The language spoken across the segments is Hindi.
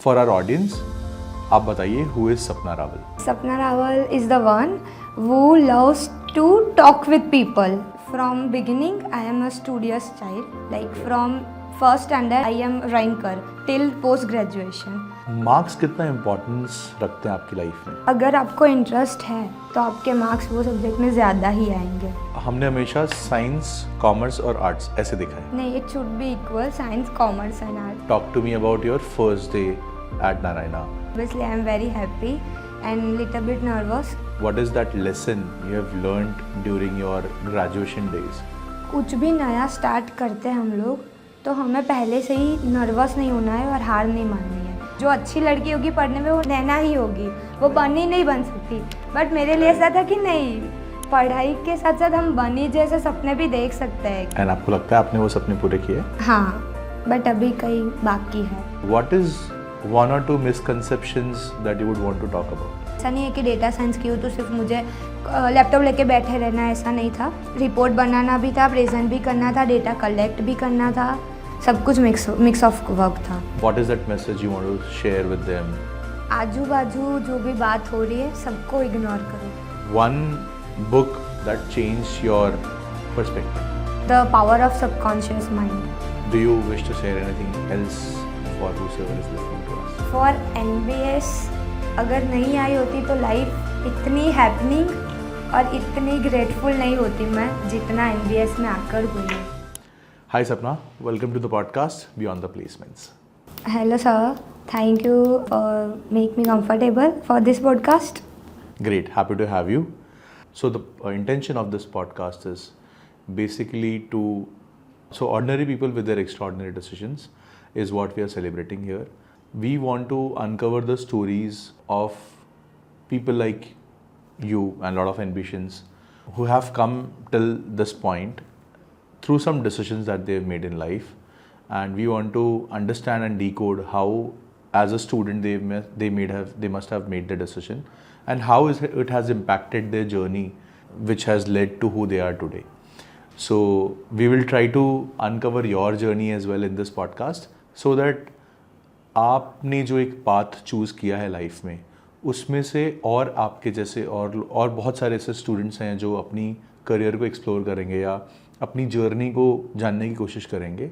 फॉर आवर ऑडियंस आप बताइए हु इज सपना Rawal. Sapna Rawal is the one who loves to talk with people. From beginning, I am a studious child. Like from first standard, I am ranker till post graduation. Marks कितना इम्पोर्टेंस रखते हैं आपकी लाइफ में? अगर आपको इंटरेस्ट है तो आपके मार्क्स वो सब्जेक्ट में ज़्यादा ही आएंगे. हमने हमेशा साइंस, कॉमर्स और आर्ट्स ऐसे देखा है. नहीं, it should be equal science, commerce and art. Talk to me about your first day at Narayana. Obviously, I am very happy and little bit nervous. What is that lesson you have learned during your graduation days? कुछ भी नया स्टार्ट करते हैं हम लोग तो हमें पहले से ही नर्वस नहीं होना है और हार नहीं माननी है. जो अच्छी लड़की होगी पढ़ने में वो रहना ही होगी, वो बनी नहीं बन सकती. बट मेरे लिए ऐसा था कि नहीं, पढ़ाई के साथ साथ हम बनी जैसे सपने भी देख सकते हैं. एंड आपको लगता है आपने वो सपने पूरे किए? हाँ, बट अभी कई बाकी है. What is one or two misconceptions that you would want to talk about? ऐसा नहीं है कि डेटा साइंस की हो तो सिर्फ मुझे लैपटॉप लेके बैठे रहना है, ऐसा नहीं था. रिपोर्ट बनाना भी था, प्रेजेंट भी करना था, डेटा कलेक्ट भी करना था, सब कुछ मिक्स ऑफ वर्क था. What is that message you want to share with them? आजू बाजू जो भी बात हो रही है सबको इग्नोर करो. One book that changed your perspective. The power of subconscious mind. Do you wish to share anything else for whosoever is listening to us? For NBS अगर नहीं आई होती तो लाइफ इतनी हैपनिंग और इतनी ग्रेटफुल नहीं होती मैं जितना NBS में आकर हुई है. Hi Sapna, welcome to the podcast Beyond the Placements. Hello sir, thank you make me comfortable for this podcast. Great, happy to have you. So the intention of this podcast is basically so ordinary people with their extraordinary decisions is what we are celebrating here. We want to uncover the stories of people like you and a lot of ambitions who have come till this point through some decisions that they've made in life, and we want to understand and decode how as a student they must have made the decision and how it has impacted their journey which has led to who they are today. So we will try to uncover your journey as well in this podcast so that आपने जो एक पाथ चूज़ किया है लाइफ में उसमें से और आपके जैसे और बहुत सारे ऐसे स्टूडेंट्स हैं जो अपनी करियर को एक्सप्लोर करेंगे या अपनी जर्नी को जानने की कोशिश करेंगे,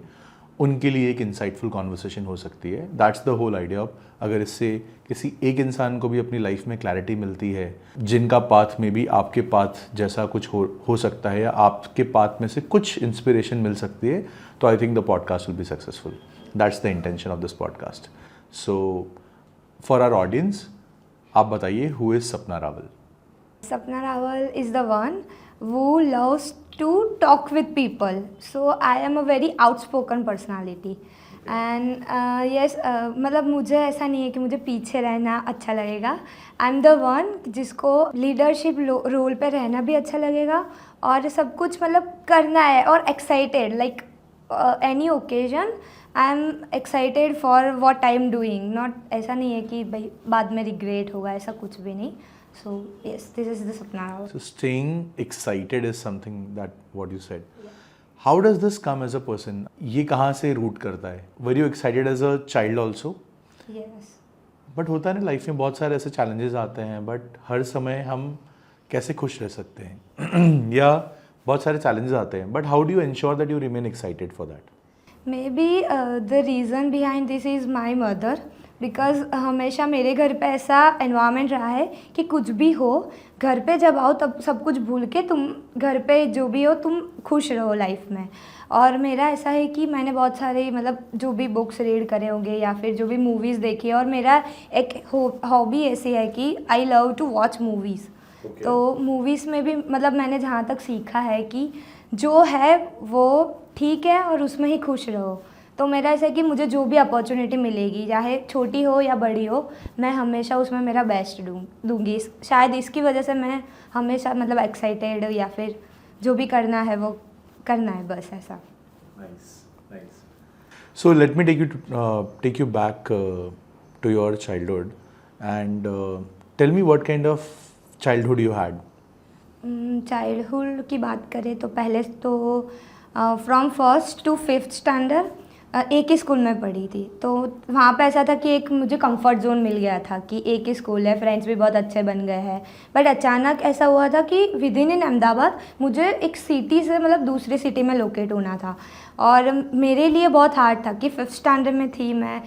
उनके लिए एक इंसाइटफुल कॉन्वर्सेशन हो सकती है. That's the whole idea of अगर इससे किसी एक इंसान को भी अपनी लाइफ में क्लैरिटी मिलती है जिनका पाथ में भी आपके पाथ जैसा कुछ हो सकता है या आपके पाथ में से कुछ इंस्पिरेशन मिल सकती है, तो I think the podcast will be successful. That's the intention of this podcast. So for our audience आप बताइए हु इज़ सपना Rawal? Sapna Rawal is the one who loves to talk with people. So I am a very outspoken personality. And yes, मतलब मुझे ऐसा नहीं है कि मुझे पीछे रहना अच्छा लगेगा. आई एम द वन जिसको लीडरशिप रोल पे रहना भी अच्छा लगेगा और सब कुछ मतलब करना है और excited like any occasion I am excited for what I am doing. Not ऐसा नहीं है कि भाई बाद में रिग्रेट होगा, ऐसा कुछ भी नहीं. So yes, this is the Sapna Rawal. So staying excited is something that what you said. Yeah. How does this come as a person? ये कहाँ से रूट करता है? Were you excited as a child also? Yes. But होता है ना लाइफ में बहुत सारे ऐसे challenges आते हैं, but हर समय हम कैसे खुश रह सकते हैं या बहुत सारे challenges आते हैं, but how do you ensure that you remain excited for that? Maybe the reason behind this is my mother. Because हमेशा मेरे घर पे ऐसा एनवायरनमेंट रहा है कि कुछ भी हो घर पे जब आओ तब सब कुछ भूल के तुम घर पे जो भी हो तुम खुश रहो लाइफ में. और मेरा ऐसा है कि मैंने बहुत सारे मतलब जो भी बुक्स रीड करे होंगे या फिर जो भी मूवीज़ देखी है, और मेरा एक हॉबी ऐसी है कि I love to watch movies. तो मूवीज़ में भी मतलब मैंने जहाँ तक सीखा है कि जो है वो ठीक है और उसमें ही खुश रहो. तो मेरा ऐसा है कि मुझे जो भी अपॉर्चुनिटी मिलेगी चाहे छोटी हो या बड़ी हो, मैं हमेशा उसमें मेरा बेस्ट दूंगी. शायद इसकी वजह से मैं हमेशा मतलब एक्साइटेड या फिर जो भी करना है वो करना है, बस ऐसा. Nice. So let me take you back to your childhood and tell me what kind of childhood you had. Childhood की बात करें तो पहले तो from first to fifth standard एक ही स्कूल में पढ़ी थी, तो वहाँ पे ऐसा था कि एक मुझे कंफर्ट जोन मिल गया था कि एक ही स्कूल है, फ्रेंड्स भी बहुत अच्छे बन गए हैं। बट अचानक ऐसा हुआ था कि विद इन अहमदाबाद मुझे एक सिटी से मतलब दूसरी सिटी में लोकेट होना था, और मेरे लिए बहुत हार्ड था कि 5th स्टैंडर्ड में थी मैं,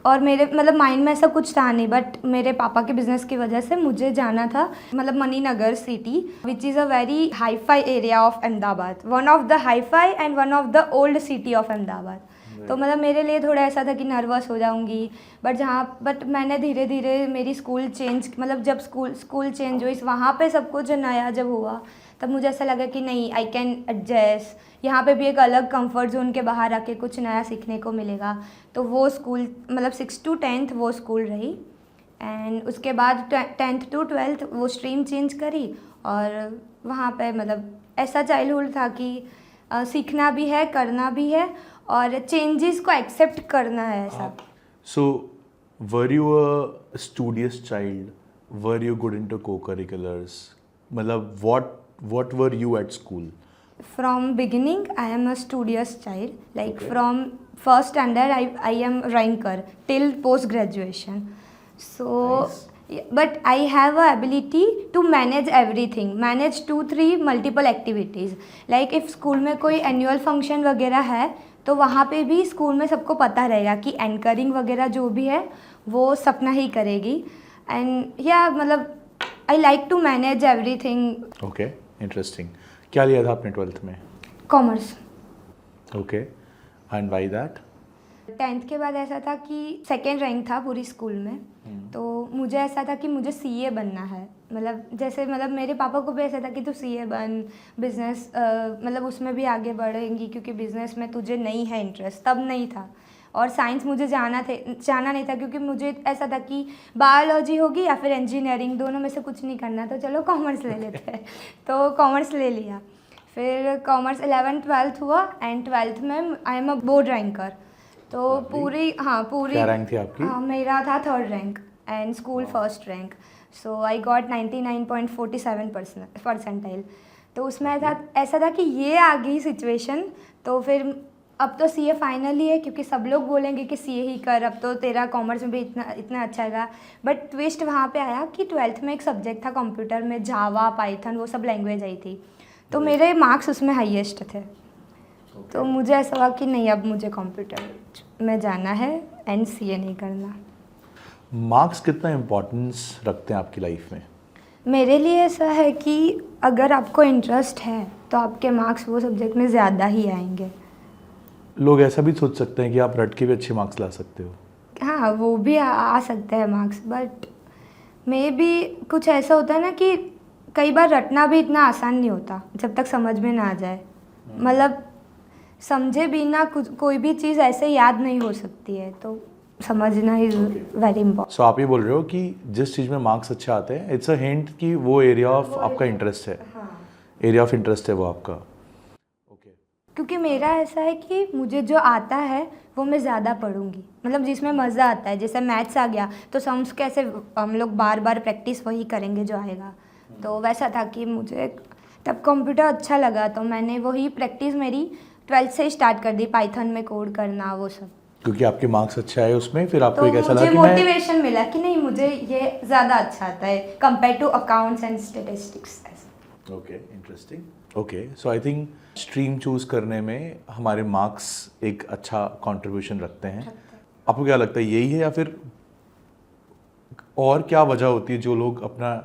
और मेरे मतलब माइंड में ऐसा कुछ था नहीं, बट मेरे पापा के बिज़नेस की वजह से मुझे जाना था मतलब Maninagar city, which is a very hi fi area of Ahmedabad, one of the hi fi and one of the old city of Ahmedabad. तो मतलब मेरे लिए थोड़ा ऐसा था कि नर्वस हो जाऊंगी, बट मैंने धीरे धीरे मेरी स्कूल चेंज, मतलब जब स्कूल चेंज हुई वहाँ पे सब कुछ नया जब हुआ, तब मुझे ऐसा लगा कि नहीं, आई कैन एडजस्ट, यहाँ पे भी एक अलग कंफर्ट जोन के बाहर आके कुछ नया सीखने को मिलेगा। तो वो स्कूल मतलब 6th to 10th वो स्कूल रही, एंड उसके बाद 10th to 12th वो स्ट्रीम चेंज करी, और वहाँ पे मतलब ऐसा चाइल्डहुड था कि सीखना भी है, करना भी है, और चेंजेस को एक्सेप्ट करना है ऐसा। So, were you a studious child? Were you good into co-curriculars? मतलब what were you at school? From beginning, I am a studious child. Like from first standard, I am ranker till post graduation. So, but I have a ability to manage everything. Manage 2-3 multiple activities. Like if school में कोई annual function वगैरह है, तो वहाँ पे भी स्कूल में सबको पता रहेगा कि एंकरिंग वगैरह जो भी है वो सपना ही करेगी, एंड या मतलब I like to manage everything. Okay, interesting. क्या लिया था आपने 12th में? Commerce. Okay, and why that? 10th के बाद ऐसा था कि सेकेंड रैंक था पूरी स्कूल में, तो मुझे ऐसा था कि मुझे सीए बनना है, मतलब जैसे मतलब मेरे पापा को भी ऐसा था कि तू सीए बन, बिजनेस मतलब उसमें भी आगे बढ़ेंगी, क्योंकि बिजनेस में तुझे नहीं है इंटरेस्ट, तब नहीं था। और साइंस मुझे जाना नहीं था, क्योंकि मुझे ऐसा था कि बायोलॉजी होगी या फिर इंजीनियरिंग, दोनों में से कुछ नहीं करना, तो चलो कॉमर्स ले लेते हैं। तो कॉमर्स ले लिया। फिर कॉमर्स 11th 12th हुआ, एंड 12th में I am a board ranker. तो पूरी क्या रैंक थी आपकी? मेरा था 3rd rank and school 1st rank. So I got 99.47 percentile. तो उसमें ऐसा था कि ये आ गई सिचुएशन, तो फिर अब तो सीए फाइनल ही है, क्योंकि सब लोग बोलेंगे कि सीए ही कर, अब तो तेरा कॉमर्स में भी इतना अच्छा है। बट ट्विस्ट वहाँ पे आया कि 12th में एक सब्जेक्ट था कंप्यूटर में, जावा, पाइथन, वो सब लैंग्वेज आई थी, तो मेरे मार्क्स उसमें हाईएस्ट थे। तो मुझे ऐसा हुआ कि नहीं, अब मुझे कंप्यूटर में जाना है एंड सीए नहीं करना। मार्क्स कितना इम्पोर्टेंस रखते हैं आपकी लाइफ में? मेरे लिए ऐसा है कि अगर आपको इंटरेस्ट है तो आपके मार्क्स वो सब्जेक्ट में ज़्यादा ही आएंगे। लोग ऐसा भी सोच सकते हैं कि आप रट के भी अच्छे मार्क्स ला सकते हो। हाँ, वो भी आ सकते हैं मार्क्स, बट मे भी कुछ ऐसा होता है ना कि कई बार रटना भी इतना आसान नहीं होता जब तक समझ में ना आ जाए। मतलब समझे बिना कोई भी चीज़ ऐसे याद नहीं हो सकती है, तो समझना इज़ वेरी इंपॉर्टेंट। सो आप ये बोल रहे हो कि जिस चीज़ में मार्क्स अच्छे आते हैं, इट्स अ हिंट कि वो एरिया ऑफ आपका इंटरेस्ट है। हाँ, एरिया ऑफ इंटरेस्ट है वो आपका। ओके। क्योंकि मेरा ऐसा है कि मुझे जो आता है वो मैं ज़्यादा पढ़ूंगी, मतलब जिसमें मज़ा आता है। जैसे मैथ्स आ गया तो सम्स कैसे हम लोग बार बार प्रैक्टिस वही करेंगे जो आएगा, तो वैसा था कि मुझे तब कंप्यूटर अच्छा लगा, तो मैंने वही प्रैक्टिस मेरी 12th से स्टार्ट कर दी, पाइथन में कोड करना वो सब। क्योंकि आपके मार्क्स अच्छे आए उसमें, फिर आपको तो एक ऐसा मुझे लगा कि मैं मोटिवेशन मिला कि नहीं, मुझे ये ज़्यादा अच्छा आता है compare to accounts and statistics. Okay, interesting. Okay, so I think stream choose करने में हमारे मार्क्स एक अच्छा कंट्रीब्यूशन रखते हैं। आपको क्या लगता है यही है, या फिर और क्या वजह होती है जो लोग अपना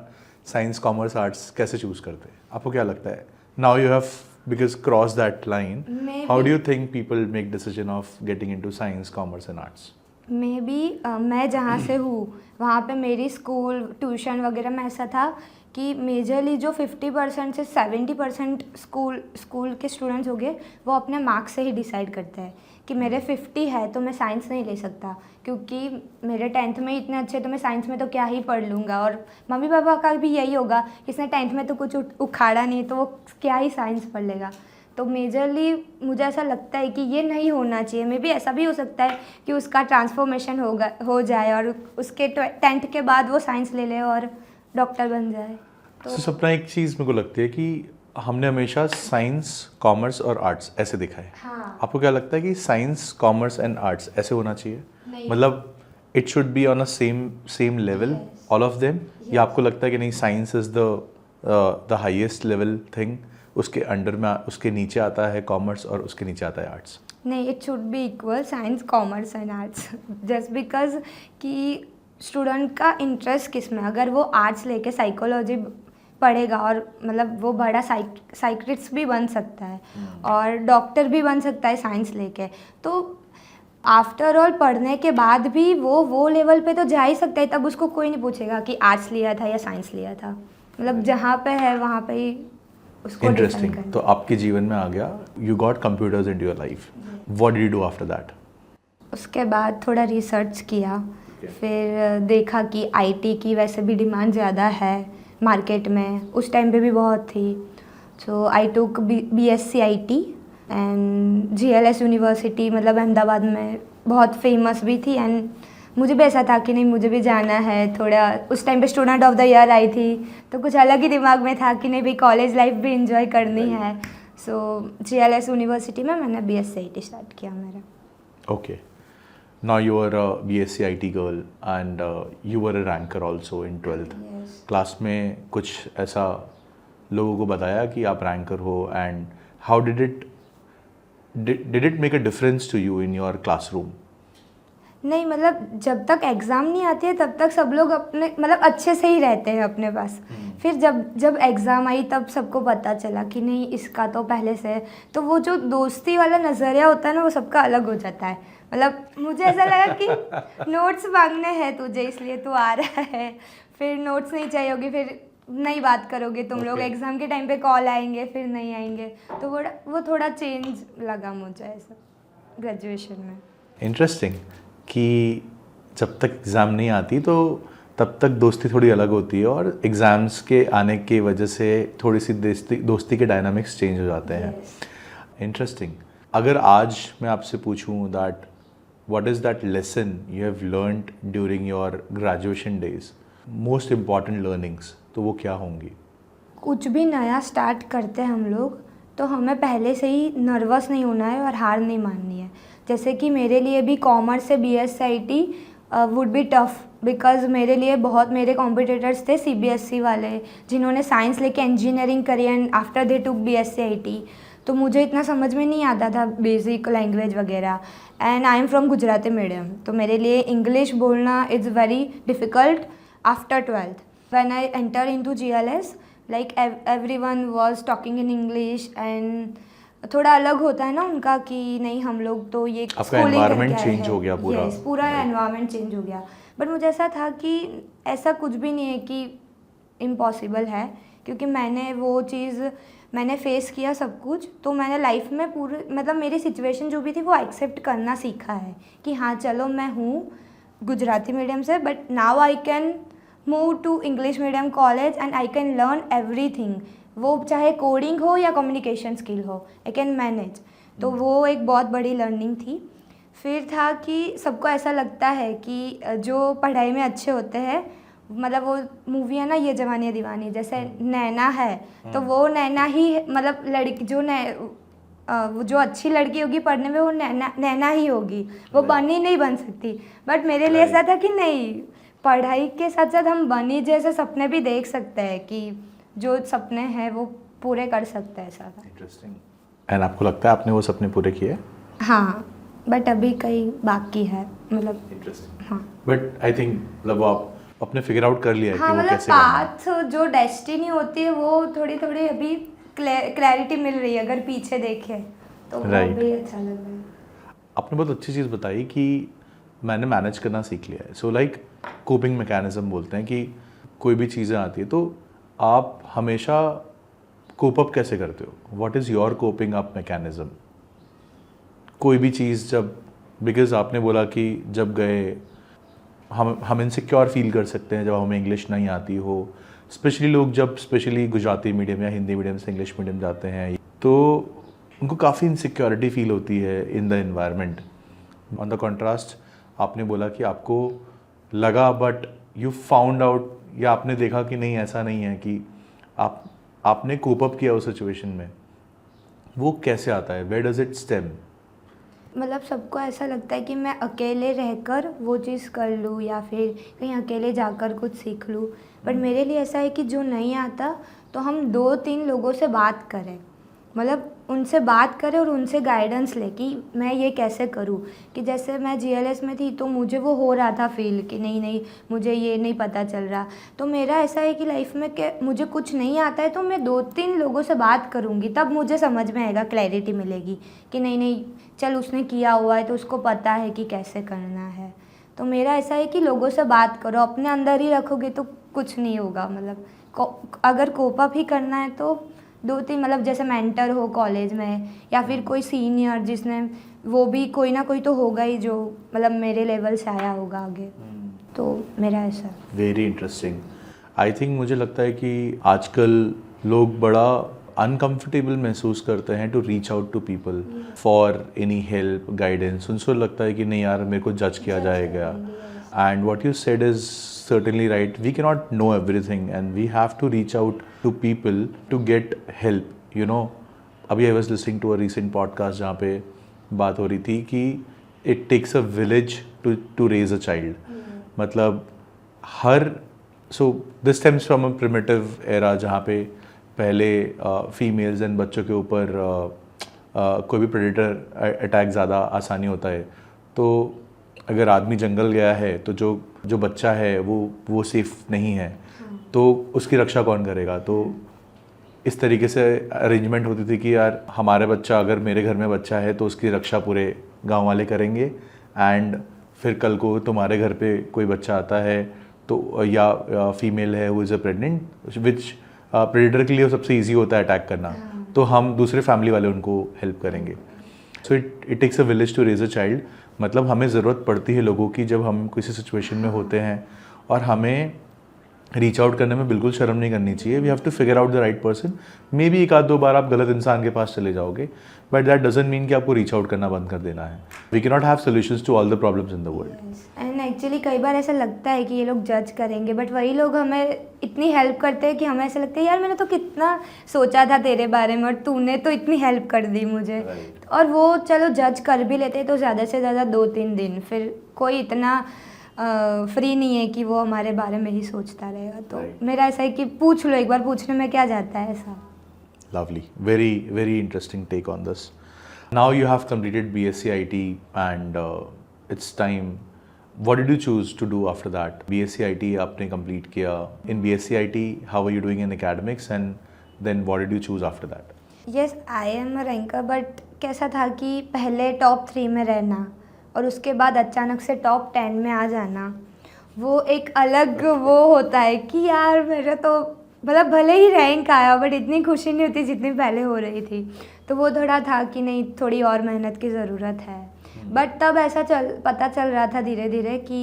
साइंस, कॉमर्स, आर्ट्स कैसे चूज करते हैं? आपको क्या लगता है? Now you have because cross that line, how do you think people make decision of getting into science, commerce and arts? May be मैं जहाँ से हूँ वहाँ पे मेरी स्कूल ट्यूशन वगैरह में ऐसा था कि मेजरली जो 50% से 70% स्कूल के स्टूडेंट्स हो गए, वो अपने मार्क्स से ही डिसाइड करते हैं कि मेरे 50 है तो मैं साइंस नहीं ले सकता, क्योंकि मेरे 10th में इतने अच्छे, तो मैं साइंस में तो क्या ही पढ़ लूँगा। और मम्मी पापा का भी यही होगा, इसने 10th में तो कुछ उखाड़ा नहीं, तो वो क्या ही साइंस पढ़ लेगा। तो मेजरली मुझे ऐसा लगता है कि ये नहीं होना चाहिए। मे बी ऐसा भी हो सकता है कि उसका ट्रांसफॉर्मेशन हो जाए और उसके 10th के बाद वो साइंस ले ले और डॉक्टर बन जाए। तो सपना, एक चीज़ मेरे को लगती है कि हमने हमेशा साइंस, कॉमर्स और आर्ट्स ऐसे देखा है. हाँ. आपको क्या लगता है कि साइंस, कॉमर्स एंड आर्ट्स ऐसे होना चाहिए? नहीं. मतलब it should be on a same level Yes. All of them, या आपको लगता है कि नहीं science is the highest level thing, उसके अंडर में उसके नीचे आता है कॉमर्स और उसके नीचे आता है आर्ट्स? नहीं, it should be equal science, commerce and arts. Just because कि स्टूडेंट का इंटरेस्ट किस में, अगर वो आर्ट्स लेके साइकोलॉजी पढ़ेगा और मतलब वो बड़ा साइकिट्रिस्ट भी बन सकता है और डॉक्टर भी बन सकता है साइंस लेके, तो आफ्टर ऑल पढ़ने के बाद भी वो लेवल पे तो जा ही सकता है. तब उसको कोई नहीं पूछेगा कि आर्ट्स लिया था या साइंस लिया था. मतलब जहाँ पे है वहाँ पे ही उसको इंटरेस्टिंग. डिफाइन करना. तो आपके जीवन में आ गया, you got computers into your life. What did you do after that? उसके बाद थोड़ा रिसर्च किया. फिर देखा कि आईटी की वैसे भी डिमांड ज़्यादा है मार्केट में, उस टाइम पे भी बहुत थी. सो आई टुक BSc IT and GLS university, मतलब अहमदाबाद में बहुत फेमस भी थी. एंड मुझे भी ऐसा था कि नहीं मुझे भी जाना है थोड़ा. उस टाइम पे student of the year I थी, तो कुछ अलग ही दिमाग में था कि नहीं भाई कॉलेज लाइफ भी इंजॉय करनी है. सो GLS यूनिवर्सिटी में मैंने BSc IT स्टार्ट किया मेरा. Okay. Now you are a BSc IT girl and you were a ranker also in 12th. Yes. Class में कुछ ऐसा लोगों को बताया कि आप रैंकर हो, and how did it make a difference to you in your classroom? नहीं, मतलब जब तक एग्ज़ाम नहीं आती है तब तक सब लोग अपने मतलब अच्छे से ही रहते हैं अपने पास. फिर जब एग्ज़ाम आई तब सबको पता चला कि नहीं इसका तो पहले से है, तो वो जो दोस्ती वाला नज़रिया होता है ना वो सबका अलग हो जाता है. मतलब मुझे ऐसा लगा कि नोट्स मांगने हैं तुझे इसलिए तू आ रहा है, फिर नोट्स नहीं चाहिए होगी, फिर नहीं बात करोगे तुम लोग, Okay. एग्ज़ाम के टाइम पे कॉल आएंगे फिर नहीं आएंगे. तो वो थोड़ा चेंज लगा मुझे ऐसा ग्रेजुएशन में. इंटरेस्टिंग कि जब तक एग्ज़ाम नहीं आती तो तब तक दोस्ती थोड़ी अलग होती है, और एग्ज़ाम्स के आने की वजह से थोड़ी सी दोस्ती के डायनामिक्स चेंज हो जाते हैं. इंटरेस्टिंग. अगर आज मैं आपसे पूछूं that what is that lesson you have learned during your graduation days, most important learnings, तो वो क्या होंगी? कुछ भी नया स्टार्ट करते हैं हम लोग तो हमें पहले से ही नर्वस नहीं होना है और हार नहीं माननी है. जैसे कि मेरे लिए भी कॉमर्स से BSc IT would be tough, because मेरे लिए बहुत मेरे कॉम्पिटिटर्स थे CBSE वाले जिन्होंने साइंस लेके इंजीनियरिंग करी and after they took BSc IT. तो मुझे इतना समझ में नहीं आता था बेसिक लैंग्वेज वगैरह. And I am from Gujarati medium, तो मेरे लिए इंग्लिश बोलना is very difficult after 12th. When I enter into GLS, like everyone was talking in English and थोड़ा अलग होता है ना उनका कि नहीं हम लोग तो ये आपका schooling environment करके आए change हैं. हो गया पूरा. Yes, पूरा एनवायरनमेंट चेंज हो गया. बट मुझे ऐसा था कि ऐसा कुछ भी नहीं है कि इम्पॉसिबल है, क्योंकि मैंने वो चीज़ मैंने फेस किया सब कुछ, तो मैंने लाइफ में पूरे मतलब मेरी सिचुएशन जो भी थी वो एक्सेप्ट करना सीखा है कि हाँ चलो मैं हूँ गुजराती मीडियम से, but now I can move to English medium college and I can learn everything. वो चाहे कोडिंग हो या कम्युनिकेशन स्किल हो, आई कैन मैनेज. तो वो एक बहुत बड़ी लर्निंग थी. फिर था कि सबको ऐसा लगता है कि जो पढ़ाई में अच्छे होते हैं, मतलब वो मूवी है ना ये जवानी है दीवानी, जैसे नैना है तो वो नैना ही मतलब लड़की वो जो अच्छी लड़की होगी पढ़ने में वो नैना ही होगी, वो बनी नहीं बन सकती. बट मेरे लिए ऐसा था कि नहीं, पढ़ाई के साथ साथ हम बनी जैसे सपने भी देख सकते हैं कि जो सपने हैं वो पूरे कर सकते हैं. ऐसा था. इंटरेस्टिंग. एंड आपको लगता है आपने वो सपने पूरे किए? हाँ, बट अभी कई बाकी है मतलब. इंटरेस्टिंग. हाँ, बट आई थिंक मतलब आप अपने फिगर आउट कर लिया है हाँ कि वो मतलब कैसे करना है. पाथ जो डेस्टिनी होती है वो थोड़ी थोड़ी अभी क्लैरिटी मिल रही है अगर पीछे देखें तो वो Right. भी अच्छा लग रहा है. आपने बहुत अच्छी चीज़ बताई कि मैंने मैनेज करना सीख लिया है. सो लाइक कोपिंग मैकेनिज्म बोलते हैं कि कोई भी चीज़ें आती है तो आप हमेशा कोप अप कैसे करते हो? What is your coping up mechanism? कोई भी चीज़ जब, बिकॉज आपने बोला कि जब गए हम इनसिक्योर फील कर सकते हैं जब हमें इंग्लिश नहीं आती हो. स्पेशली लोग जब स्पेशली गुजराती मीडियम या हिंदी मीडियम से इंग्लिश मीडियम जाते हैं तो उनको काफ़ी इनसिक्योरिटी फील होती है in the environment. On the contrast आपने बोला कि आपको लगा बट यू फाउंड आउट, या आपने देखा कि नहीं ऐसा नहीं है, कि आपने कोप अप किया उस सिचुएशन में, वो कैसे आता है? Where does it stem? मतलब सबको ऐसा लगता है कि मैं अकेले रहकर वो चीज़ कर लूँ या फिर कहीं अकेले जाकर कुछ सीख लूँ, बट मेरे लिए ऐसा है कि जो नहीं आता तो हम 2-3 लोगों से बात करें, मतलब उनसे बात करें और उनसे गाइडेंस ले कि मैं ये कैसे करूँ। कि जैसे मैं जीएलएस में थी तो मुझे वो हो रहा था फील कि नहीं मुझे ये नहीं पता चल रहा, तो मेरा ऐसा है कि लाइफ में कि मुझे कुछ नहीं आता है तो मैं 2-3 लोगों से बात करूँगी, तब मुझे समझ में आएगा, क्लैरिटी मिलेगी कि नहीं चल उसने किया हुआ है तो उसको पता है कि कैसे करना है। तो मेरा ऐसा है कि लोगों से बात करो, अपने अंदर ही रखोगे तो कुछ नहीं होगा। मतलब अगर कोप अप ही करना है तो 2-3 मतलब जैसे मेंटर हो कॉलेज में या फिर कोई सीनियर जिसने, वो भी कोई ना कोई तो होगा ही जो मतलब मेरे लेवल से आया होगा आगे। तो मेरा ऐसा वेरी इंटरेस्टिंग। आई थिंक मुझे लगता है कि आजकल लोग बड़ा अनकंफर्टेबल महसूस करते हैं to reach out to people for any help, guidance. उनको लगता है कि नहीं यार मेरे को जज किया जाएगा। And what you said is certainly right. We cannot know everything and we have to reach out to people to get help, you know. अभी I was listening to a recent podcast जहाँ पे बात हो रही थी कि it takes a village to raise a child. मतलब हर so this stems from a primitive era जहाँ पे पहले फीमेल्स एंड बच्चों के ऊपर कोई भी प्रेडेटर अटैक ज़्यादा आसानी होता है। तो अगर आदमी जंगल गया है तो जो बच्चा है वो सेफ नहीं है, तो उसकी रक्षा कौन करेगा? तो इस तरीके से अरेंजमेंट होती थी कि यार हमारे बच्चा, अगर मेरे घर में बच्चा है तो उसकी रक्षा पूरे गांव वाले करेंगे, एंड फिर कल को तुम्हारे घर पे कोई बच्चा आता है तो या फीमेल है वो is a pregnant, which predator के लिए सबसे ईजी होता है अटैक करना, तो हम दूसरे फैमिली वाले उनको हेल्प करेंगे। So it takes a village to raise a child. मतलब हमें ज़रूरत पड़ती है लोगों की जब हम किसी सिचुएशन में होते हैं, और हमें रीच आउट करने में बिल्कुल शर्म नहीं करनी चाहिए। We have to figure out the right person. Maybe 1-2 बार आप गलत इंसान के पास चले जाओगे, बट दैट डजंट मीन कि आपको रीच आउट करना बंद कर देना है। We can not have solutions to all the problems in the world. And actually कई बार ऐसा लगता है कि ये लोग जज करेंगे, बट वही लोग हमें इतनी हेल्प करते हैं कि हमें ऐसा लगता है यार मैंने तो कितना सोचा था तेरे बारे में और तूने तो इतनी हेल्प कर दी मुझे। और वो चलो जज कर भी लेते हैं तो ज़्यादा से ज़्यादा 2-3 दिन, फिर कोई इतना फ्री नहीं है कि वो हमारे बारे में ही सोचता रहेगा। तो मेरा ऐसा है कि पूछ लो, एक बार पूछने में क्या जाता है ऐसा। Lovely. Very, very interesting take on this. Now you have completed BSc IT and it's time. What did you choose to do after that? BSc IT आपने complete किया. In BSc IT, how were you doing in academics, and then what did you choose after that? Yes, I am a ranker, but कैसा था कि पहले टॉप 3 में रहना और उसके बाद अचानक से टॉप 10 में आ जाना, वो एक अलग वो होता है कि यार मेरा तो मतलब भले ही रैंक आया बट इतनी खुशी नहीं होती जितनी पहले हो रही थी। तो वो थोड़ा था कि नहीं थोड़ी और मेहनत की ज़रूरत है। बट तब ऐसा पता चल रहा था धीरे धीरे कि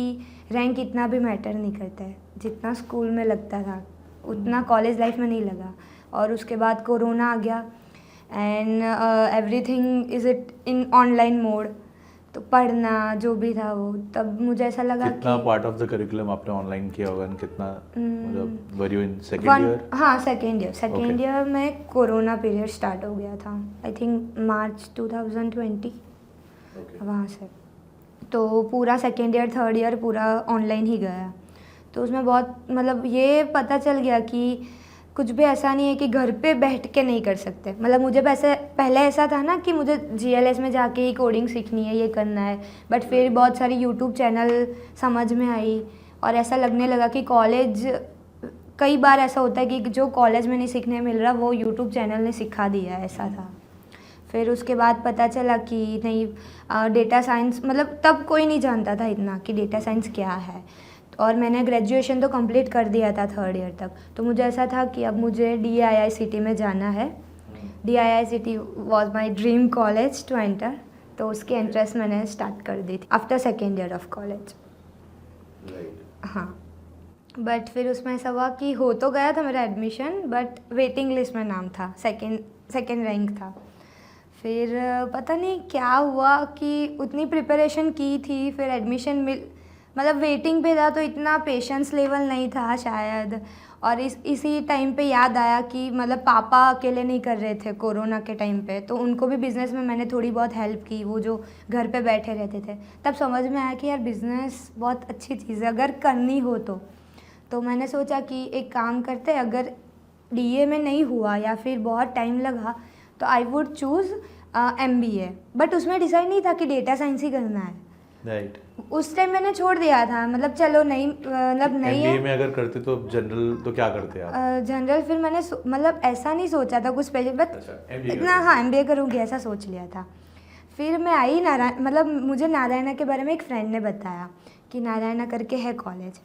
रैंक इतना भी मैटर नहीं करता है, जितना स्कूल में लगता था उतना कॉलेज लाइफ में नहीं लगा। और उसके बाद कोरोना आ गया and everything is it in online mode, तो पढ़ना जो भी था वो, तब मुझे ऐसा लगा कितना कि पार्ट ऑफ द करिकुलम आपने ऑनलाइन किया होगा, and कितना मतलब were you in second year? हाँ सेकेंड ईयर में कोरोना पीरियड स्टार्ट हो गया था, आई थिंक मार्च 2020 वहाँ से। तो पूरा सेकेंड ईयर थर्ड ईयर पूरा ऑनलाइन ही गया। तो उसमें बहुत मतलब ये पता चल गया कि कुछ भी ऐसा नहीं है कि घर पे बैठ के नहीं कर सकते। मतलब मुझे पहले ऐसा था ना कि मुझे जीएलएस में जाके ही कोडिंग सीखनी है, ये करना है, बट फिर बहुत सारी यूट्यूब चैनल समझ में आई और ऐसा लगने लगा कि कॉलेज, कई बार ऐसा होता है कि जो कॉलेज में नहीं सीखने मिल रहा वो यूट्यूब चैनल ने सिखा दिया, ऐसा था। फिर उसके बाद पता चला कि नहीं डेटा साइंस, मतलब तब कोई नहीं जानता था इतना कि डेटा साइंस क्या है। और मैंने ग्रेजुएशन तो कंप्लीट कर दिया था थर्ड ईयर तक, तो मुझे ऐसा था कि अब मुझे DIICT में जाना है। DIICT was my dream college to enter, तो उसकी एंट्रेंस मैंने स्टार्ट कर दी थी after second year of college. हाँ, बट फिर उसमें ऐसा हुआ कि हो तो गया था मेरा एडमिशन, बट वेटिंग लिस्ट में नाम था, सेकेंड रैंक था। फिर पता नहीं क्या हुआ कि उतनी प्रिपरेशन की थी, फिर एडमिशन मतलब वेटिंग पे था तो इतना पेशेंस लेवल नहीं था शायद। और इसी टाइम पे याद आया कि मतलब पापा अकेले नहीं कर रहे थे कोरोना के टाइम पे, तो उनको भी बिज़नेस में मैंने थोड़ी बहुत हेल्प की, वो जो घर पे बैठे रहते थे। तब समझ में आया कि यार बिज़नेस बहुत अच्छी चीज़ है अगर करनी हो तो मैंने सोचा कि एक काम करते, अगर डीए में नहीं हुआ या फिर बहुत टाइम लगा तो I would choose MBA. But उसमें डिसाइड नहीं था कि डेटा साइंस ही करना है। राइट। उस टाइम मैंने छोड़ दिया था, मतलब चलो नहीं, मतलब नहीं एमबीए है में अगर करते तो जनरल तो क्या करते आप? जनरल। फिर मैंने मतलब ऐसा नहीं सोचा था कुछ स्पेशल, बट अच्छा, MBA इतना हाँ एमबीए करूँगी ऐसा सोच लिया था। फिर मैं आई मतलब मुझे नारायणा के बारे में एक फ्रेंड ने बताया कि नारायणा करके है कॉलेज,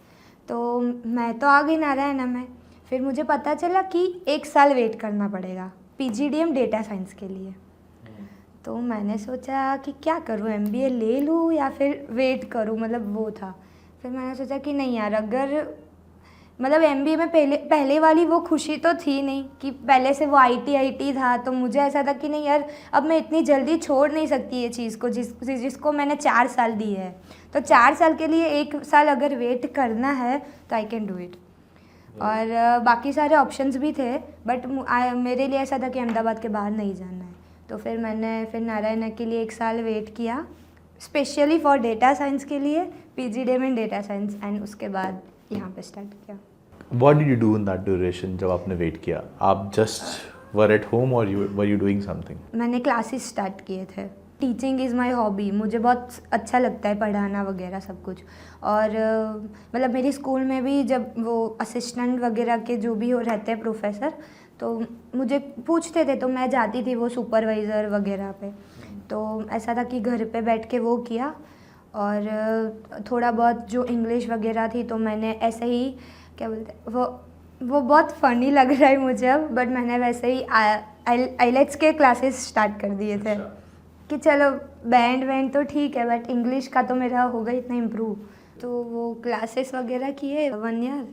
तो मैं तो आ गई नारायणा में। फिर मुझे पता चला कि 1 साल वेट करना पड़ेगा पीजीडीएम डेटा साइंस के लिए। तो मैंने सोचा कि क्या करूँ, एमबीए ले लूँ या फिर वेट करूँ, मतलब वो था। फिर मैंने सोचा कि नहीं यार, अगर मतलब एमबीए में पहले वाली वो खुशी तो थी नहीं कि पहले से वो आईटी था, तो मुझे ऐसा था कि नहीं यार अब मैं इतनी जल्दी छोड़ नहीं सकती ये चीज़ को जिसको मैंने 4 साल दी है। तो 4 साल के लिए 1 साल अगर वेट करना है तो आई कैन डू इट। और बाकी सारे ऑप्शंस भी थे, बट मेरे लिए ऐसा था कि अहमदाबाद के बाहर नहीं जाना है। तो फिर मैंने नारायणा के लिए 1 साल वेट किया स्पेशली फॉर डेटा साइंस के लिए, PGDM in data science, and उसके बाद यहाँ पे स्टार्ट किया। What did you do in that duration जब आपने वेट किया? आप जस्ट वर एट होम और वर यू डूइंग समथिंग? मैंने क्लासेस स्टार्ट किए थे। टीचिंग इज़ माय हॉबी, मुझे बहुत अच्छा लगता है पढ़ाना वगैरह सब कुछ। और मतलब मेरी स्कूल में भी जब वो असिस्टेंट वगैरह के जो भी हो रहते हैं प्रोफेसर, तो मुझे पूछते थे तो मैं जाती थी वो सुपरवाइज़र वगैरह पे। तो ऐसा था कि घर पे बैठ के वो किया। और थोड़ा बहुत जो इंग्लिश वगैरह थी तो मैंने ऐसे ही, क्या बोलते हैं वो बहुत फ़नी लग रहा है मुझे अब, बट मैंने वैसे ही आईलेट्स के क्लासेस स्टार्ट कर दिए थे कि चलो बैंड तो ठीक है, बट इंग्लिश का तो मेरा हो गया इतना इम्प्रूव। तो वो क्लासेस वगैरह किए 1 ईयर,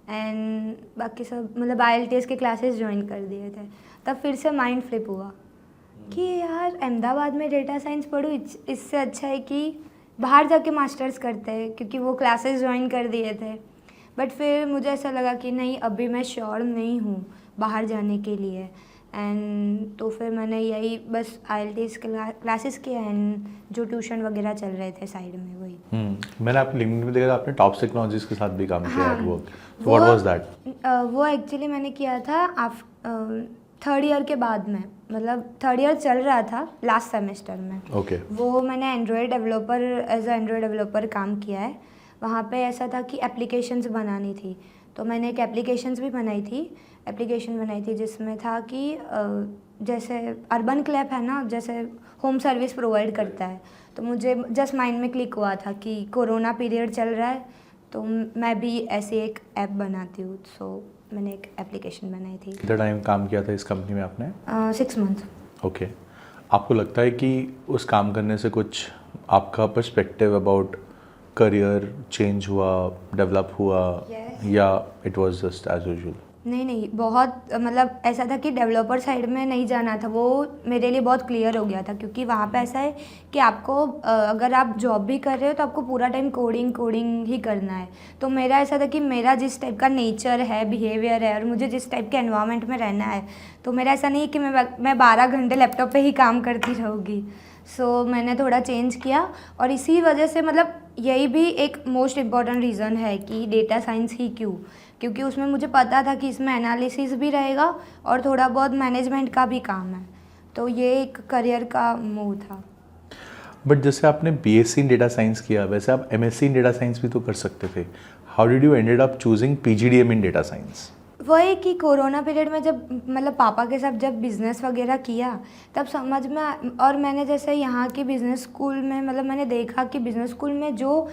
एंड बाकी सब मतलब आईएलटीएस के क्लासेस ज्वाइन कर दिए थे। तब फिर से माइंड फ्लिप हुआ कि यार अहमदाबाद में डेटा साइंस पढ़ूँ, इससे अच्छा है कि बाहर जाके मास्टर्स करते हैं, क्योंकि वो क्लासेस ज्वाइन कर दिए थे। बट फिर मुझे ऐसा लगा कि नहीं, अभी मैं श्योर नहीं हूँ बाहर जाने के लिए, एंड तो फिर मैंने यही बस आईएलटीएस क्लासेस किए, एंड जो ट्यूशन वगैरह चल रहे थे साइड में वही। मैंने आपके लिंक्डइन में देखा था आपने टॉप टेक्नोलॉजीज के साथ भी काम किया हाँ, at work. What was that? वो एक्चुअली मैंने किया था 3rd ईयर के बाद में, मतलब 3rd ईयर चल रहा था लास्ट सेमेस्टर में। ओके। वो मैंने android developer as android developer काम किया है। वहाँ पे ऐसा था कि एप्लीकेशंस बनानी थी, तो मैंने एक एप्लीकेशन बनाई थी जिसमें था कि जैसे अर्बन क्लैप है ना, जैसे होम सर्विस प्रोवाइड करता है, तो मुझे जस्ट माइंड में क्लिक हुआ था कि कोरोना पीरियड चल रहा है तो मैं भी ऐसी एक ऐप बनाती हूँ। सो मैंने एक एप्लीकेशन बनाई थी। कितना टाइम काम किया था इस कंपनी में आपने? 6 मंथ। ओके। आपको लगता है कि उस काम करने से कुछ आपका पर्सपेक्टिव अबाउट करियर चेंज हुआ, डेवलप हुआ, या it was just as usual? नहीं, बहुत मतलब ऐसा था कि डेवलपर साइड में नहीं जाना था, वो मेरे लिए बहुत क्लियर हो गया था, क्योंकि वहाँ पे ऐसा है कि आपको अगर आप जॉब भी कर रहे हो तो आपको पूरा टाइम कोडिंग ही करना है। तो मेरा ऐसा था कि मेरा जिस टाइप का नेचर है, बिहेवियर है, और मुझे जिस टाइप के एनवायरनमेंट में रहना है, तो मेरा ऐसा नहीं है कि मैं 12 घंटे लैपटॉप पे ही काम करती रहूँगी। सो मैंने थोड़ा चेंज किया, और इसी वजह से मतलब यही भी एक मोस्ट इम्पॉर्टेंट रीज़न है कि डेटा साइंस ही क्यों, क्योंकि उसमें मुझे पता था कि इसमें एनालिसिस भी रहेगा और थोड़ा बहुत मैनेजमेंट का भी काम है, तो ये एक करियर का मूव था। बट जैसे आपने बीएससी इन डेटा साइंस किया, वैसे आप एमएससी इन डेटा साइंस भी तो कर सकते थे। How did you ended up choosing PGDM in data science? वही कि कोरोना पीरियड में जब मतलब पापा के साथ जब बिज़नेस वगैरह किया तब समझ में और मैंने जैसे यहाँ की बिज़नेस स्कूल में मतलब मैंने देखा कि बिज़नेस स्कूल में जो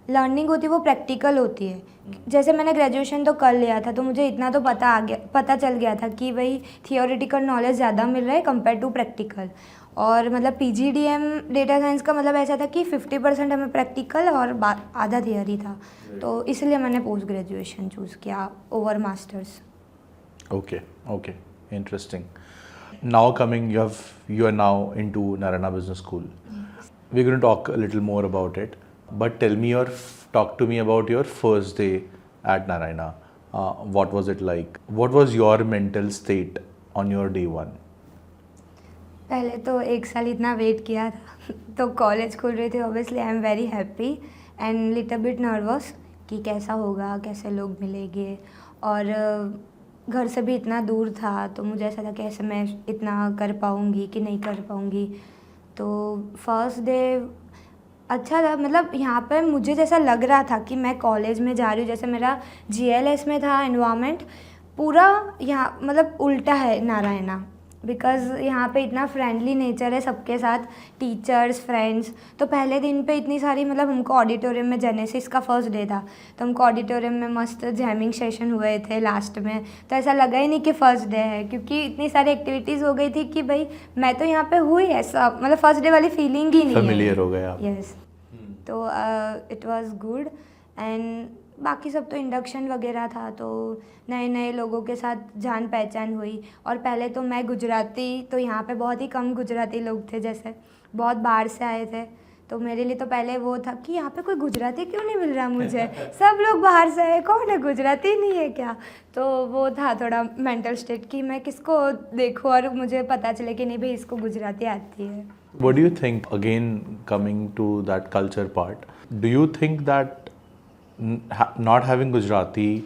लर्निंग होती है वो प्रैक्टिकल होती है। जैसे मैंने ग्रेजुएशन तो कर लिया था, तो मुझे इतना तो पता चल गया था कि भाई थियोरेटिकल नॉलेज ज़्यादा मिल रहा है कंपेयर टू प्रैक्टिकल। और मतलब पीजीडीएम डेटा साइंस का मतलब ऐसा था कि 50% हमें प्रैक्टिकल और आधा थियोरी था, तो इसलिए मैंने पोस्ट ग्रेजुएशन चूज़ किया over masters. Okay, interesting. Now you are now into Narayana Business School. We're going to talk a little more about it, but tell me your talk to me about your first day at Narayana. What was it like? What was your mental state on your day one? पहले तो एक साल इतना वेट किया था तो कॉलेज खुल रही थी, obviously I am very happy and little bit nervous कि कैसा होगा, कैसे लोग मिलेंगे, और घर से भी इतना दूर था तो मुझे ऐसा था कैसे मैं इतना कर पाऊँगी कि नहीं कर पाऊँगी। तो फर्स्ट डे अच्छा था, मतलब यहाँ पे मुझे जैसा लग रहा था कि मैं कॉलेज में जा रही हूँ। जैसे मेरा GLS में था एनवायरनमेंट, पूरा यहाँ मतलब उल्टा है नारायणा, बिकॉज़ यहाँ पे इतना फ्रेंडली नेचर है सबके साथ, टीचर्स, फ्रेंड्स। तो पहले दिन पे इतनी सारी, मतलब हमको ऑडिटोरियम में, जेनेसिस का फर्स्ट डे था तो हमको ऑडिटोरियम में मस्त जैमिंग सेशन हुए थे लास्ट में। तो ऐसा लगा ही नहीं कि फ़र्स्ट डे है, क्योंकि इतनी सारी एक्टिविटीज़ हो गई थी कि भाई मैं तो यहाँ पे हुई, ऐसा मतलब फ़र्स्ट डे वाली फीलिंग ही नहीं है। Familiar हो गया। यस। तो इट वाज गुड एंड बाकी सब तो इंडक्शन वगैरह था, तो नए नए लोगों के साथ जान पहचान हुई। और पहले तो मैं गुजराती, तो यहाँ पे बहुत ही कम गुजराती लोग थे, जैसे बहुत बाहर से आए थे, तो मेरे लिए तो पहले वो था कि यहाँ पे कोई गुजराती क्यों नहीं मिल रहा मुझे, सब लोग बाहर से आए, कौन है, गुजराती नहीं है क्या। तो वो था थोड़ा मेंटल स्टेट कि मैं किसको देखूँ और मुझे पता चले कि नहीं भाई इसको गुजराती आती है। What do you think, again coming to that culture part, do you think that not having Gujarati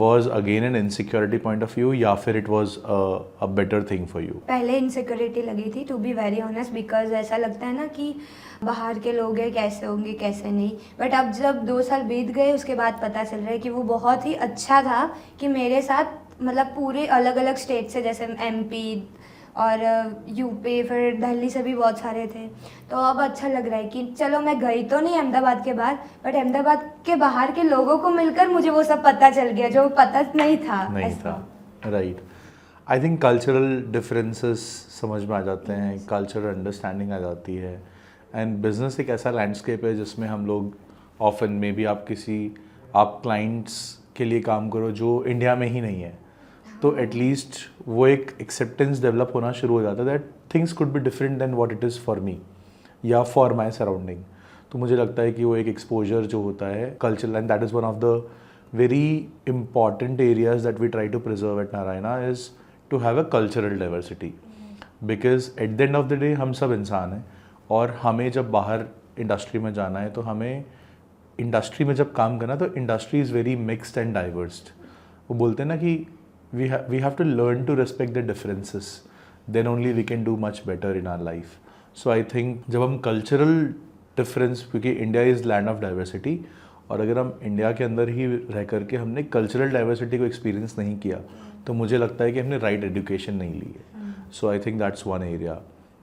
was again an insecurity point of view, या फिर it was a better thing for you? पहले इनसिक्योरिटी लगी थी, to be very honest, because ऐसा लगता है ना कि बाहर के लोग हैं, कैसे होंगे कैसे नहीं। बट अब जब 2 साल बीत गए उसके बाद पता चल रहा है कि वो बहुत ही अच्छा था कि मेरे साथ, मतलब पूरे अलग अलग स्टेट से, जैसे MP और यूपी, फिर दिल्ली से भी बहुत सारे थे। तो अब अच्छा लग रहा है कि चलो मैं गई तो नहीं अहमदाबाद के बाहर, बट अहमदाबाद के बाहर के लोगों को मिलकर मुझे वो सब पता चल गया जो पता नहीं था। Right. I think cultural differences समझ में आ जाते हैं, कल्चरल अंडरस्टैंडिंग आ जाती है। एंड बिजनेस एक ऐसा लैंडस्केप है जिसमें हम लोग ऑफन मे बी आप क्लाइंट्स के लिए काम करो जो इंडिया में ही नहीं है, तो एटलीस्ट वो एक एक्सेप्टेंस डेवलप होना शुरू हो जाता है that things could be different than what it is for me या फॉर माई सराउंडिंग। तो मुझे लगता है कि वो एक एक्सपोजर जो होता है cultural, and that is one of the very important areas that we try to preserve at Narayana, is to have a cultural diversity. Because at the end of the day हम सब इंसान हैं, और हमें जब बाहर इंडस्ट्री में जाना है तो हमें इंडस्ट्री में जब काम करना, तो industry is very mixed and divorced. वो बोलते हैं ना कि we have to learn to respect the differences, then only we can do much better in our life. So I think जब हम cultural difference, क्योंकि India is land of diversity, और अगर हम इंडिया के अंदर ही रह करके हमने कल्चरल डाइवर्सिटी को एक्सपीरियंस नहीं किया, तो मुझे लगता है कि हमने राइट एजुकेशन नहीं ली है। So I think that's one area.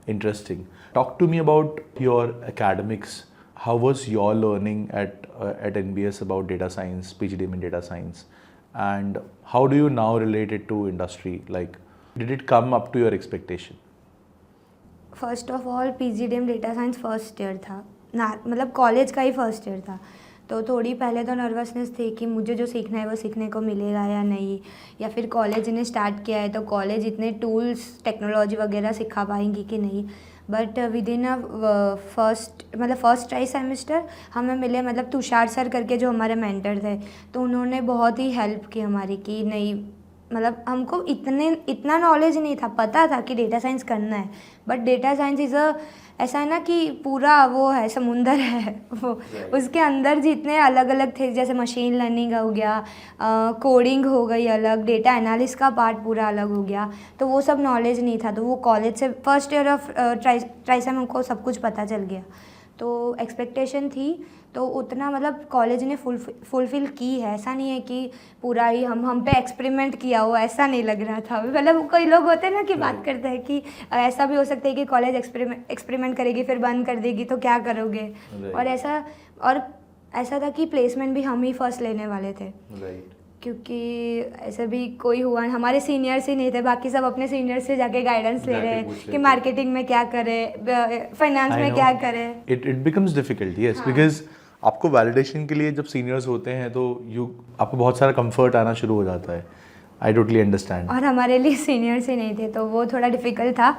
Interesting. Talk to me about your academics. How was your learning at NBS about data science, PGDM in data science? And how do you now relate it to industry? Like, did it come up to your expectation? First of all PGDM data science first year था ना, मतलब कॉलेज का ही फर्स्ट ईयर था, तो थोड़ी पहले तो नर्वसनेस थी कि मुझे जो सीखना है वो सीखने को मिलेगा या नहीं, या फिर कॉलेज ने स्टार्ट किया है तो कॉलेज इतने टूल्स, टेक्नोलॉजी वगैरह सिखा पाएंगी कि नहीं। But with in first try semester हमें मिले, मतलब तुषार सर करके जो हमारे मेंटर थे, तो उन्होंने बहुत ही हेल्प की हमारी कि नहीं, मतलब हमको इतना नॉलेज नहीं था, पता था कि डेटा साइंस करना है, बट डेटा साइंस ऐसा है ना कि पूरा वो है, समुंदर है वो, उसके अंदर जितने अलग अलग थे, जैसे मशीन लर्निंग हो गया, कोडिंग हो गई अलग, डेटा एनालिसिस का पार्ट पूरा अलग हो गया, तो वो सब नॉलेज नहीं था। तो वो कॉलेज से फर्स्ट ईयर ऑफ ट्राई से हमको सब कुछ पता चल गया, तो एक्सपेक्टेशन थी तो उतना, मतलब कॉलेज ने फुलफिल की है। ऐसा नहीं है कि पूरा ही हम पे एक्सपेरिमेंट किया हो, ऐसा नहीं लग रहा था। मतलब कई लोग होते हैं ना कि बात करते हैं कि ऐसा भी हो सकता है कि कॉलेज एक्सपेरिमेंट करेगी फिर बंद कर देगी तो क्या करोगे, और ऐसा था कि प्लेसमेंट भी हम ही फर्स्ट लेने वाले थे, क्योंकि ऐसे भी कोई हुआ, हमारे सीनियर्स ही नहीं थे, बाकी सब अपने सीनियर्स से जाके गाइडेंस ले रहे हैं कि मार्केटिंग में क्या करें, फाइनेंस में क्या करें। It becomes difficult, yes, because आपको वैलिडेशन के लिए जब सीनियर्स होते हैं तो आपको बहुत सारा कंफर्ट आना शुरू हो जाता है। I totally understand. और हमारे लिए सीनियर्स ही नहीं थे तो वो थोड़ा डिफ़िकल्ट था,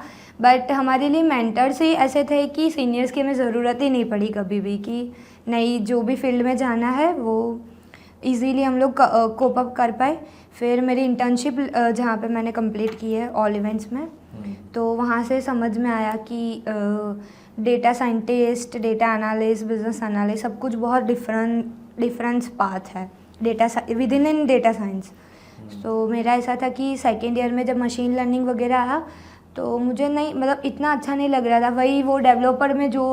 बट हमारे लिए मेंटर्स ही ऐसे थे कि सीनियर्स की हमें ज़रूरत ही नहीं पड़ी कभी भी, कि नई जो भी फील्ड में जाना है वो इजीली हम लोग कोप अप कर पाए। फिर मेरी इंटर्नशिप जहाँ पे मैंने कंप्लीट की है ऑल इवेंट्स में, तो वहाँ से समझ में आया कि data scientist, data analyst, business analyst सब कुछ बहुत डिफरेंस पाथ है data with in data science. तो मेरा ऐसा था कि सेकेंड ईयर में जब मशीन लर्निंग वगैरह आया तो मुझे नहीं मतलब इतना अच्छा नहीं लग रहा था। वही वो डेवलपर में जो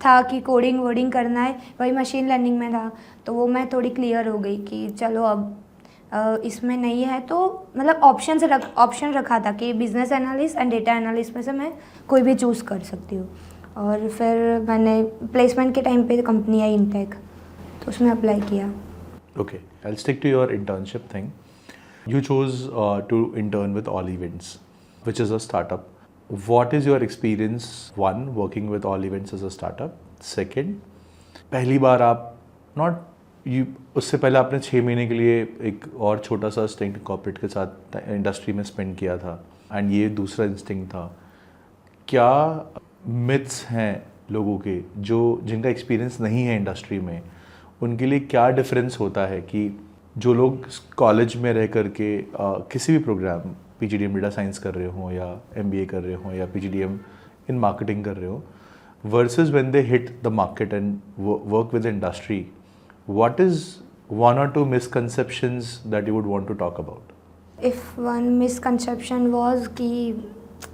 था कि कोडिंग वोडिंग करना है वही मशीन लर्निंग में था। तो वो मैं थोड़ी क्लियर हो गई कि चलो अब इसमें नहीं है, तो मतलब ऑप्शन रखा था कि business analyst and data analyst में से मैं कोई भी चूज़ कर सकती हूँ। और फिर मैंने प्लेसमेंट के टाइम पे कंपनी आई इंटेक, तो उसमें अप्लाई किया। Okay, I'll stick to your internship thing. You chose to intern with All Events, which is a startup. What is your experience, one, working with All Events as a startup? Second, पहली बार आप उससे पहले आपने 6 महीने के लिए एक और छोटा सा स्टिंग कॉर्पोरेट के साथ इंडस्ट्री में स्पेंड किया था, एंड ये दूसरा इंस्टिंग था। क्या मिथ्स हैं लोगों के जिनका एक्सपीरियंस नहीं है इंडस्ट्री में, उनके लिए क्या डिफरेंस होता है कि जो लोग कॉलेज में रह करके किसी भी प्रोग्राम PGDM डेटा साइंस कर रहे हों या MBA कर रहे हों या PGDM इन मार्केटिंग कर रहे हो, versus when they hit the market and work with industry, what is 1 or 2 misconceptions that you would want to talk about? If one misconception was कि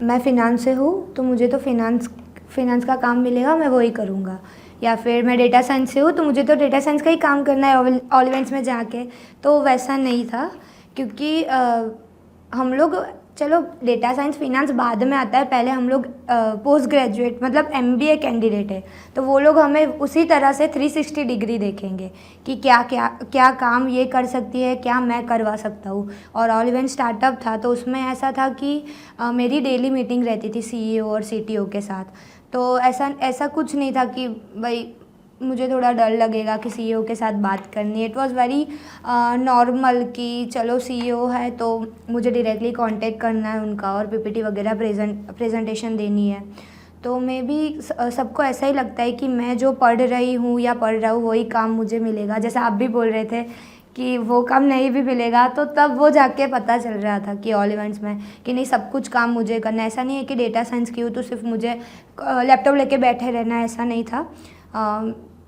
मैं फिनांस से हूँ तो मुझे तो फिनांस का काम मिलेगा, मैं वही करूँगा। या फिर मैं डेटा साइंस से हूँ तो मुझे तो डेटा साइंस का ही काम करना है ऑल इवेंट्स में जाके। तो वैसा नहीं था, क्योंकि हम लोग चलो डेटा साइंस फिनांस बाद में आता है, पहले हम लोग पोस्ट ग्रेजुएट मतलब MBA कैंडिडेट है, तो वो लोग हमें उसी तरह से 360 डिग्री देखेंगे कि क्या काम ये कर सकती है, क्या मैं करवा सकता हूँ। और ऑल इवेंट स्टार्टअप था तो उसमें ऐसा था कि मेरी डेली मीटिंग रहती थी CEO और CTO के साथ। तो ऐसा कुछ नहीं था कि भाई मुझे थोड़ा डर लगेगा कि CEO के साथ बात करनी है। इट वाज वेरी नॉर्मल कि चलो CEO है तो मुझे डायरेक्टली कांटेक्ट करना है उनका और PPT वगैरह प्रेजेंटेशन देनी है। तो मे बी सबको ऐसा ही लगता है कि मैं जो पढ़ रही हूँ या पढ़ रहा हूँ वही काम मुझे मिलेगा। जैसे आप भी बोल रहे थे कि वो काम नहीं भी मिलेगा, तो तब वो जाके पता चल रहा था कि ऑल इवेंट्स में कि नहीं सब कुछ काम मुझे करना है। ऐसा नहीं है कि डेटा साइंस की हूँ तो सिर्फ मुझे लैपटॉप लेके बैठे रहना, ऐसा नहीं था।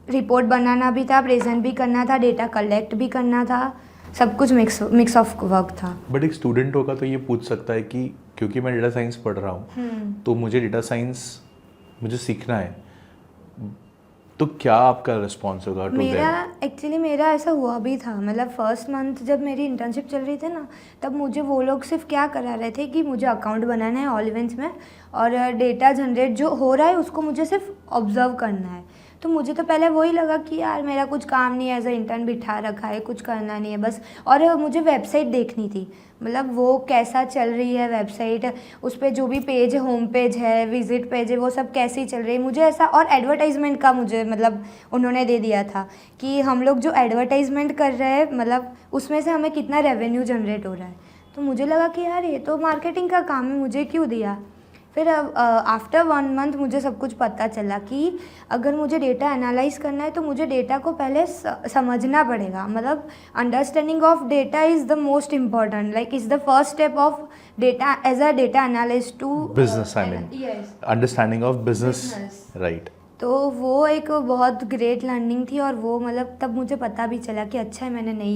रिपोर्ट बनाना भी था, प्रेजेंट भी करना था, डेटा कलेक्ट भी करना था, सब कुछ मिक्स ऑफ वर्क था। बट एक स्टूडेंट होगा तो ये पूछ सकता है कि क्योंकि मैं डेटा साइंस पढ़ रहा हूँ तो मुझे डेटा साइंस मुझे सीखना है, तो क्या आपका रिस्पॉन्स होगा टू दैट? एक्चुअली मेरा ऐसा हुआ भी था। मतलब फर्स्ट मंथ जब मेरी इंटर्नशिप चल रही थी ना, तब मुझे वो लोग सिर्फ क्या करा रहे थे कि मुझे अकाउंट बनाना है ऑल इवेंट्स में और डेटा जनरेट जो हो रहा है उसको मुझे सिर्फ ऑब्जर्व करना है। तो मुझे तो पहले वही लगा कि यार मेरा कुछ काम नहीं है, एज अ इंटर्न बिठा रखा है, कुछ करना नहीं है बस। और मुझे वेबसाइट देखनी थी, मतलब वो कैसा चल रही है वेबसाइट, उस पर जो भी पेज है, होम पेज है, विजिट पेज है, वो सब कैसी चल रही है मुझे ऐसा। और एडवर्टाइजमेंट का मुझे मतलब उन्होंने दे दिया था कि हम लोग जो एडवर्टाइजमेंट कर रहे हैं मतलब उसमें से हमें कितना रेवेन्यू जनरेट हो रहा है। तो मुझे लगा कि यार ये तो मार्केटिंग का काम है, मुझे क्यों दिया। फिर आफ्टर 1 मंथ मुझे सब कुछ पता चला कि अगर मुझे डेटा एनालाइज करना है तो मुझे डेटा को पहले समझना पड़ेगा। मतलब understanding of data is the most important, like is the first step of data as a data analyst to business, I mean understanding of business, right. तो वो एक बहुत ग्रेट लर्निंग थी। और वो मतलब तब मुझे पता भी चला कि अच्छा है मैंने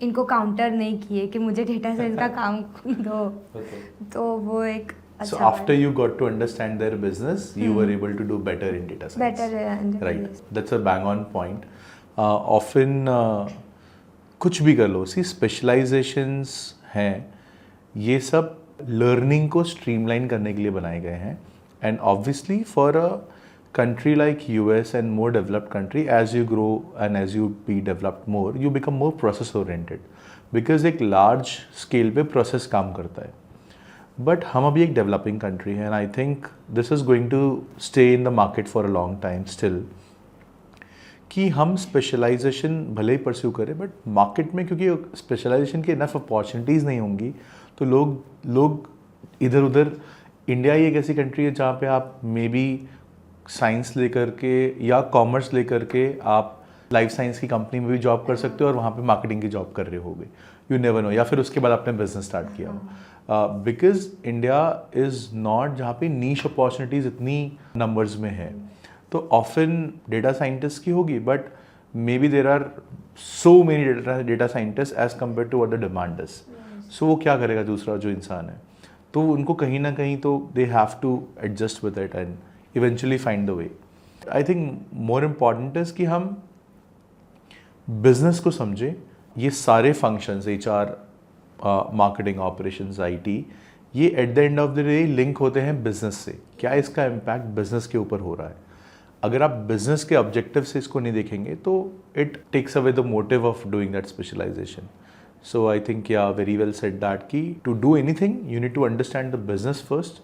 इनको काउंटर नहीं किए कि मुझे डेटा साइंस का काम दो। तो वो एक So after you got to understand their business, you were able to do better in data science. Better, right? yes. That's a bang on point. Often कुछ भी कर लो, सी स्पेशलाइजेशंस हैं, ये सब लर्निंग को स्ट्रीमलाइन करने के लिए बनाए गए हैं। And obviously for a country like US and more developed country, as you grow and as you be developed more, you become more process oriented, because एक large scale पे process काम करता है। बट हम अभी एक डेवलपिंग कंट्री है, and I think this is going to stay in the market for a long time still, कि हम स्पेशलाइजेशन भले ही परस्यू करें बट मार्केट में क्योंकि स्पेशलाइजेशन की इनफ अपॉर्चुनिटीज़ नहीं होंगी तो लोग इधर उधर। इंडिया ही एक ऐसी कंट्री है जहाँ पे आप मे बी साइंस लेकर के या कॉमर्स लेकर के आप लाइफ साइंस की कंपनी में भी जॉब कर सकते हो और वहाँ पे मार्केटिंग की जॉब कर रहे होगे, यू नेवर नो, या फिर उसके बाद आपने बिजनेस स्टार्ट किया हो। बिकॉज इंडिया इज़ नॉट जहाँ पे नीश अपॉर्चुनिटीज़ इतनी नंबर्स में है, तो ऑफन डेटा साइंटिस्ट की होगी, but may be there are so many data scientist as compare to what the demand is. So वो क्या करेगा दूसरा जो इंसान है, तो उनको कहीं ना कहीं तो they have to adjust with it and eventually find the way. I think more important is कि हम बिजनेस को समझें। ये सारे functions HR, marketing, operations, IT, ये at the end of the day link होते हैं बिजनेस से। क्या इसका इम्पैक्ट बिजनेस के ऊपर हो रहा है? अगर आप बिजनेस के ऑब्जेक्टिव से इसको नहीं देखेंगे तो it takes away the motive of doing that specialization. So I think yeah very well said that कि to do anything you need to understand the business first,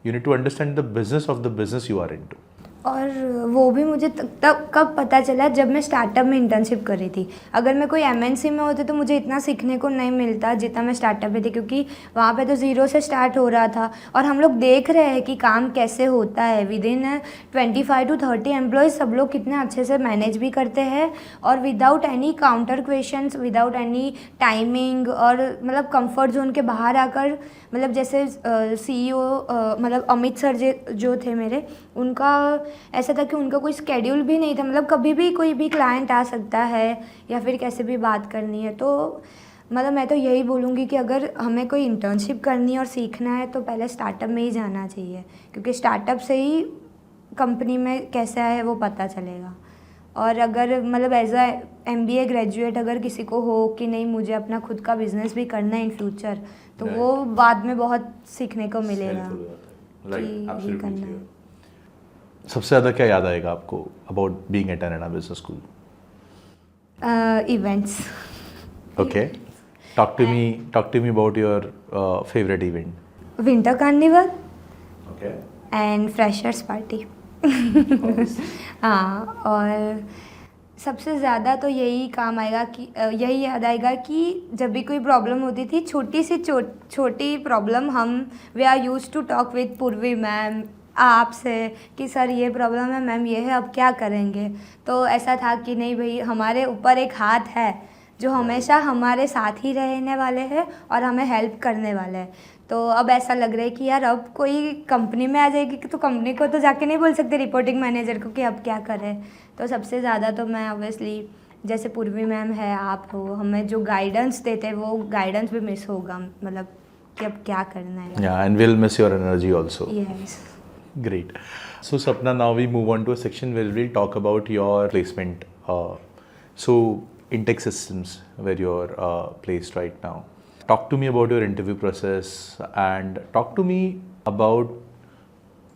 you need to understand the business of the business you are into. और वो भी मुझे तब कब पता चला जब मैं स्टार्टअप में इंटर्नशिप कर रही थी। अगर मैं कोई MNC में होती तो मुझे इतना सीखने को नहीं मिलता जितना मैं स्टार्टअप में थी, क्योंकि वहाँ पे तो ज़ीरो से स्टार्ट हो रहा था और हम लोग देख रहे हैं कि काम कैसे होता है। विद इन 25 to 30 एम्प्लॉयज़ सब लोग कितने अच्छे से मैनेज भी करते हैं और without any counter questions, without any timing, और मतलब कंफर्ट जोन के बाहर आकर, मतलब जैसे CEO मतलब अमित सर जो थे मेरे, उनका ऐसा था कि उनका कोई स्केड्यूल भी नहीं था, मतलब कभी भी कोई भी क्लाइंट आ सकता है या फिर कैसे भी बात करनी है। तो मतलब मैं तो यही बोलूँगी कि अगर हमें कोई इंटर्नशिप करनी है और सीखना है तो पहले स्टार्टअप में ही जाना चाहिए, क्योंकि स्टार्टअप से ही कंपनी में कैसा है वो पता चलेगा। और अगर मतलब एज अ MBA ग्रेजुएट अगर किसी को हो कि नहीं मुझे अपना खुद का बिजनेस भी करना है इन फ्यूचर, तो वो बाद में बहुत सीखने को मिलेगा कि ये करना है। सबसे ज़्यादा क्या याद आएगा आपको about being at Arena business school? Events. Okay. Talk to me about your favorite event. Winter carnival Okay. And freshers party. हाँ, और सबसे ज़्यादा तो यही काम आएगा कि यही याद आएगा कि जब भी कोई प्रॉब्लम होती थी, छोटी सी छोटी प्रॉब्लम, हम we are use to talk with Purvi ma'am आपसे कि सर ये प्रॉब्लम है, मैम ये है, अब क्या करेंगे। तो ऐसा था कि नहीं भाई, हमारे ऊपर एक हाथ है जो हमेशा हमारे साथ ही रहने वाले हैं और हमें हेल्प करने वाले हैं। तो अब ऐसा लग रहा है कि यार अब कोई कंपनी में आ जाएगी तो कंपनी को तो जाके नहीं बोल सकते रिपोर्टिंग मैनेजर को कि अब क्या करें। तो सबसे ज़्यादा तो मैं ऑब्वियसली, जैसे पूर्वी मैम है, आप हो, हमें जो गाइडेंस देते हैं वो गाइडेंस भी मिस होगा, मतलब कि अब क्या करना है। Yeah, and we'll miss your energy also. Yes. Great. So Sapna, now we move on to a section where we'll talk about your placement. So Intech Systems, where you're placed right now. Talk to me about your interview process and talk to me about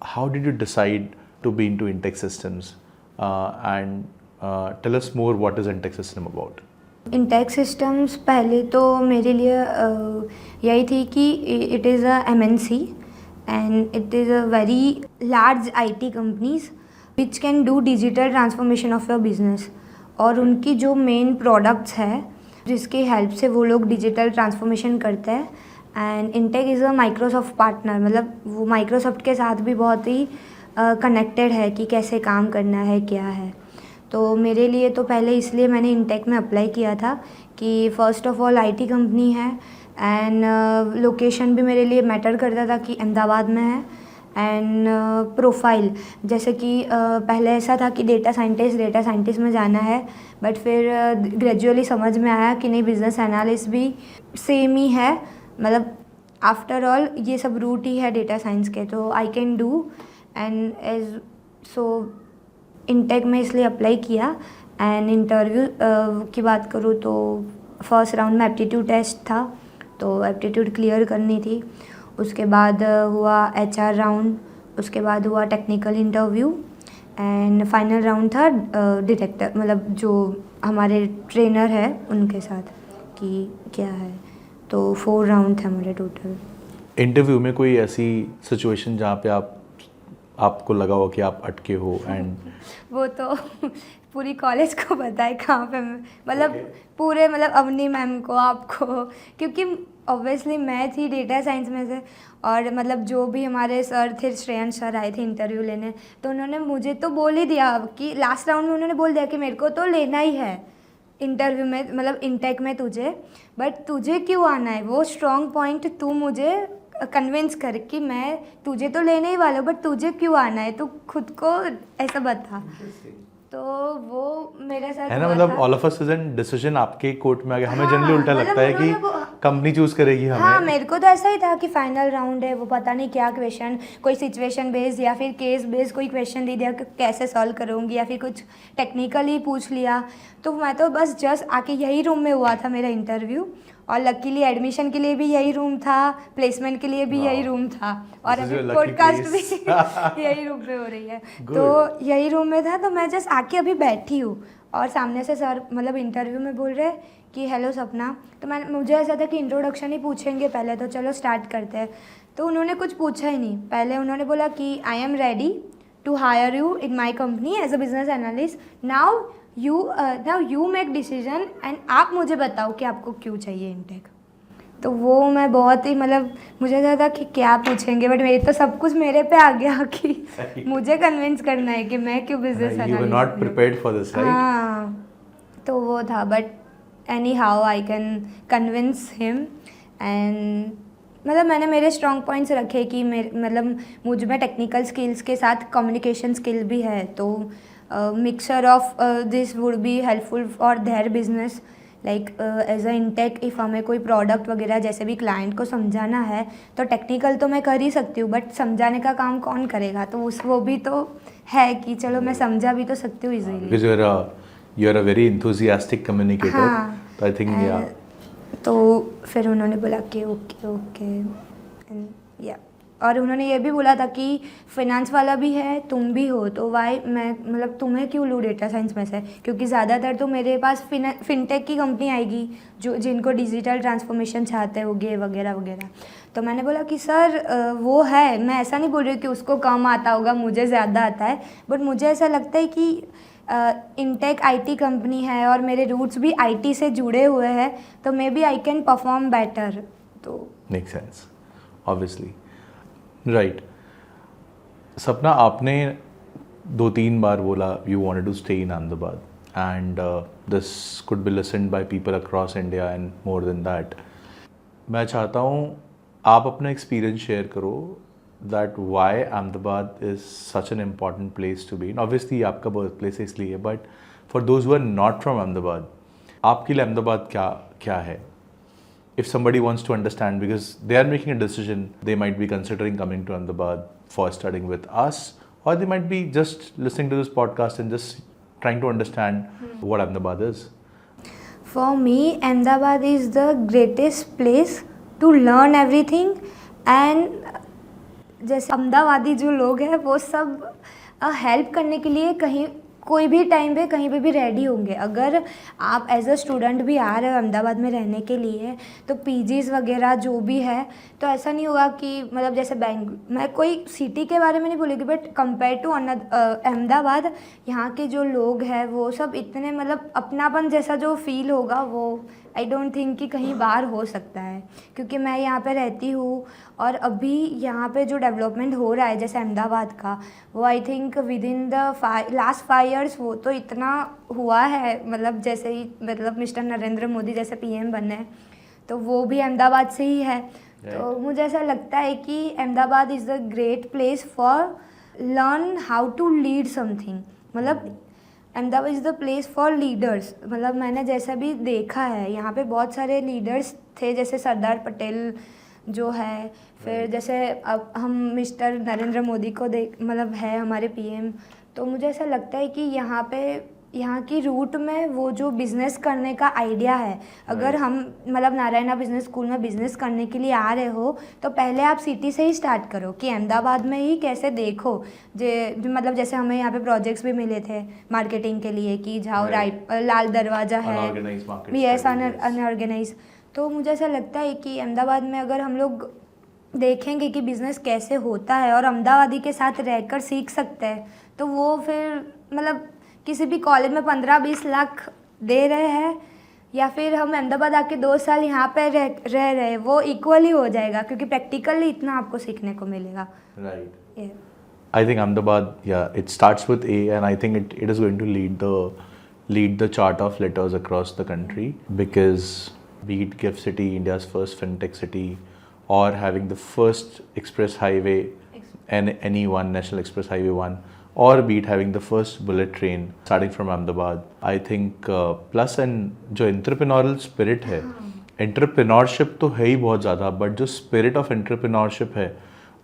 how did you decide to be into Intech Systems, and tell us more, what is Intech System about? Intake systems पहले तो मेरे लिए यही थी कि it is a MNC and it is a very large IT companies which can do digital transformation of your business. और उनकी जो मेन प्रोडक्ट्स है जिसकी हेल्प से वो लोग डिजिटल ट्रांसफॉर्मेशन करते हैं। And intake is a Microsoft partner, मतलब वो माइक्रोसॉफ्ट के साथ भी बहुत ही कनेक्टेड है कि कैसे काम करना है, क्या है। तो मेरे लिए तो पहले इसलिए मैंने इंटेक में अप्लाई किया था कि first of all IT company है एंड लोकेशन भी मेरे लिए मैटर करता था कि अहमदाबाद में है। एंड प्रोफाइल, जैसे कि पहले ऐसा था कि डेटा साइंटिस्ट में जाना है, बट फिर ग्रेजुअली समझ में आया कि नहीं, बिजनेस एनालिस्ट भी सेम ही है, मतलब आफ्टर ऑल ये सब रूट ही है डेटा साइंस के, तो I can do. And as so intake में इसलिए अप्लाई किया। एंड इंटरव्यू की बात करूँ तो फर्स्ट राउंड में एप्टीट्यूड टेस्ट था, तो एप्टीट्यूड क्लियर करनी थी। उसके बाद हुआ HR राउंड, उसके बाद हुआ technical interview and final round था डायरेक्टर, मतलब जो हमारे ट्रेनर है उनके साथ कि क्या है। तो 4 राउंड थे मेरे टोटल। इंटरव्यू में कोई ऐसी सिचुएशन जहाँ पे आपको लगा हो कि आप अटके हो? एंड वो तो पूरी कॉलेज को पता है कहाँ पे मतलब पूरे, मतलब अवनी मैम को, आपको, क्योंकि ऑब्वियसली मैं थी डेटा साइंस में से, और मतलब जो भी हमारे सर थे, श्रेयांश सर आए थे इंटरव्यू लेने, तो उन्होंने मुझे तो बोल ही दिया कि लास्ट राउंड में उन्होंने बोल दिया कि मेरे को तो लेना ही है इंटरव्यू में, मतलब इनटेक में तुझे, बट तुझे क्यों आना है, वो स्ट्रॉन्ग पॉइंट तू मुझे कन्विंस कर कि मैं तुझे तो लेने ही वाला हूँ, बट तुझे क्यों आना है, तू खुद को ऐसा बता। तो वो मेरे साथ है ना, हुआ मतलब था। All of a sudden decision आपके कोर्ट में आ गया। हमें हाँ, जनरली उल्टा मतलब लगता है कि उन्होंने कंपनी चूज करेगी हमें। हाँ, मेरे को तो ऐसा ही था कि फाइनल राउंड है, वो पता नहीं क्या क्वेश्चन, कोई सिचुएशन बेस्ड या फिर केस बेस्ड कोई क्वेश्चन दे दिया कि कैसे सॉल्व करूँगी, या फिर कुछ टेक्निकली पूछ लिया। तो मैं तो बस जस्ट आके यही रूम में हुआ था मेरा इंटरव्यू, और लकीली एडमिशन के लिए भी यही रूम था, प्लेसमेंट के लिए भी Wow. यही रूम था, और This is अभी your lucky पॉडकास्ट place. भी यही रूम पे हो रही है। Good. तो यही रूम में था, तो मैं जस्ट आके अभी बैठी हूँ, और सामने से सर मतलब इंटरव्यू में बोल रहे कि हेलो सपना। तो मुझे ऐसा था कि इंट्रोडक्शन ही पूछेंगे पहले, तो चलो स्टार्ट करते हैं। तो उन्होंने कुछ पूछा ही नहीं, पहले उन्होंने बोला कि I am ready to hire you in my company as a business analyst, now you make decision and आप मुझे बताओ कि आपको क्यों चाहिए इनटेक। तो वो मैं बहुत ही मतलब मुझे ऐसा था कि क्या पूछेंगे, बट मेरे तो सब कुछ मेरे पे आ गया कि मुझे कन्विंस करना है कि मैं क्यों business You were analyst not prepared for this, right? हाँ, तो वो था, but any how I can convince him. And मतलब मैंने मेरे स्ट्रॉन्ग पॉइंट्स रखे कि मतलब मुझ में टेक्निकल स्किल्स के साथ कम्युनिकेशन स्किल भी है, तो mixture of this would be helpful for their business. Like as a intake if हमें कोई प्रोडक्ट वगैरह जैसे भी क्लाइंट को समझाना है, तो टेक्निकल तो मैं कर ही सकती हूँ, बट समझाने का काम कौन करेगा, तो वो भी तो है कि चलो मैं समझा भी तो सकती हूँ easily. Because you're a very enthusiastic communicator. हाँ, So I think yeah. तो फिर उन्होंने बोला कि ओके ओके या, और उन्होंने ये भी बोला था कि फाइनेंस वाला भी है, तुम भी हो, तो वाई मैं मतलब तुम्हें क्यों लूँ डेटा साइंस में से, क्योंकि ज़्यादातर तो मेरे पास फिनटेक की कंपनी आएगी जो जिनको डिजिटल ट्रांसफॉर्मेशन चाहते होगे वगैरह वगैरह। तो मैंने बोला कि सर वो है, मैं ऐसा नहीं बोल रही कि उसको कम आता होगा, मुझे ज़्यादा आता है, बट मुझे ऐसा लगता है कि इनटेक आईटी कंपनी है और मेरे रूट्स भी आईटी से जुड़े हुए हैं, तो maybe I can perform better. तो Makes sense, obviously. Right. सपना, आपने 2-3 बार बोला you wanted to stay in Ahmedabad, and this could be listened by people across India and more than that. मैं चाहता हूँ आप अपना एक्सपीरियंस शेयर करो that why Ahmedabad is such an important place to be in. Obviously आपका बर्थ प्लेस है इसलिए, but for those who are not from Ahmedabad, आपके लिए अहमदाबाद क्या है? If somebody wants to understand, because they are making a decision, they might be considering coming to Ahmedabad for studying with us, or they might be just listening to this podcast and just trying to understand what Ahmedabad is. For me, Ahmedabad is the greatest place to learn everything, and जैसे अहमदाबादी जो लोग हैं वो सब हेल्प करने के लिए कहीं कोई भी टाइम पे कहीं पे भी रेडी होंगे। अगर आप एज अ स्टूडेंट भी आ रहे हो अहमदाबाद में रहने के लिए, तो पीजीज़ वगैरह जो भी है, तो ऐसा नहीं होगा कि मतलब जैसे मैं कोई सिटी के बारे में नहीं बोलेगी, बट कंपेयर टू अहमदाबाद यहाँ के जो लोग हैं वो सब इतने मतलब अपनापन जैसा जो फील होगा वो आई डोंट थिंक कि कहीं बाहर हो सकता है, क्योंकि मैं यहाँ पे रहती हूँ और अभी यहाँ पे जो डेवलपमेंट हो रहा है जैसे अहमदाबाद का, वो I think with in the last 5 years वो तो इतना हुआ है, मतलब जैसे ही मतलब मिस्टर नरेंद्र मोदी जैसे पीएम बने, तो वो भी अहमदाबाद से ही है। तो मुझे ऐसा लगता है कि Ahmedabad is the great place for learn how to lead something. मतलब Ahmedabad is the place for leaders. मतलब मैंने जैसा भी देखा है यहाँ पे बहुत सारे लीडर्स थे, जैसे सरदार पटेल जो है, फिर जैसे अब हम मिस्टर नरेंद्र मोदी को मतलब है हमारे पीएम। तो मुझे ऐसा लगता है कि यहाँ की रूट में वो जो बिज़नेस करने का आइडिया है, अगर हम मतलब नारायणा बिज़नेस स्कूल में बिज़नेस करने के लिए आ रहे हो, तो पहले आप सिटी से ही स्टार्ट करो कि अहमदाबाद में ही कैसे देखो। मतलब जैसे हमें यहाँ पे प्रोजेक्ट्स भी मिले थे मार्केटिंग के लिए कि जाओ लाल दरवाज़ा है, यस अनऑर्गेनाइज। तो मुझे ऐसा लगता है कि अहमदाबाद में अगर हम लोग देखेंगे कि बिज़नेस कैसे होता है और अहमदाबादी के साथ रहकर सीख सकते हैं, तो वो फिर मतलब किसी भी कॉलेज में 15-20 लाख दे रहे हैं या फिर हम अहमदाबाद आके 2 साल यहाँ पे रह रहे, वो इक्वली हो जाएगा क्योंकि प्रैक्टिकली इतना आपको सीखने को मिलेगा. Right. Yeah. I think Ahmedabad, yeah, it starts with A, and I think it is going to lead the chart of letters across the country, because be it GIFT City, India's first fintech city, or having the first express highway, and NE1, National Express Highway 1, or be it having the first bullet train starting from Ahmedabad. I think plus and जो entrepreneurial spirit है, entrepreneurship तो है ही बहुत ज़्यादा, but जो spirit of entrepreneurship है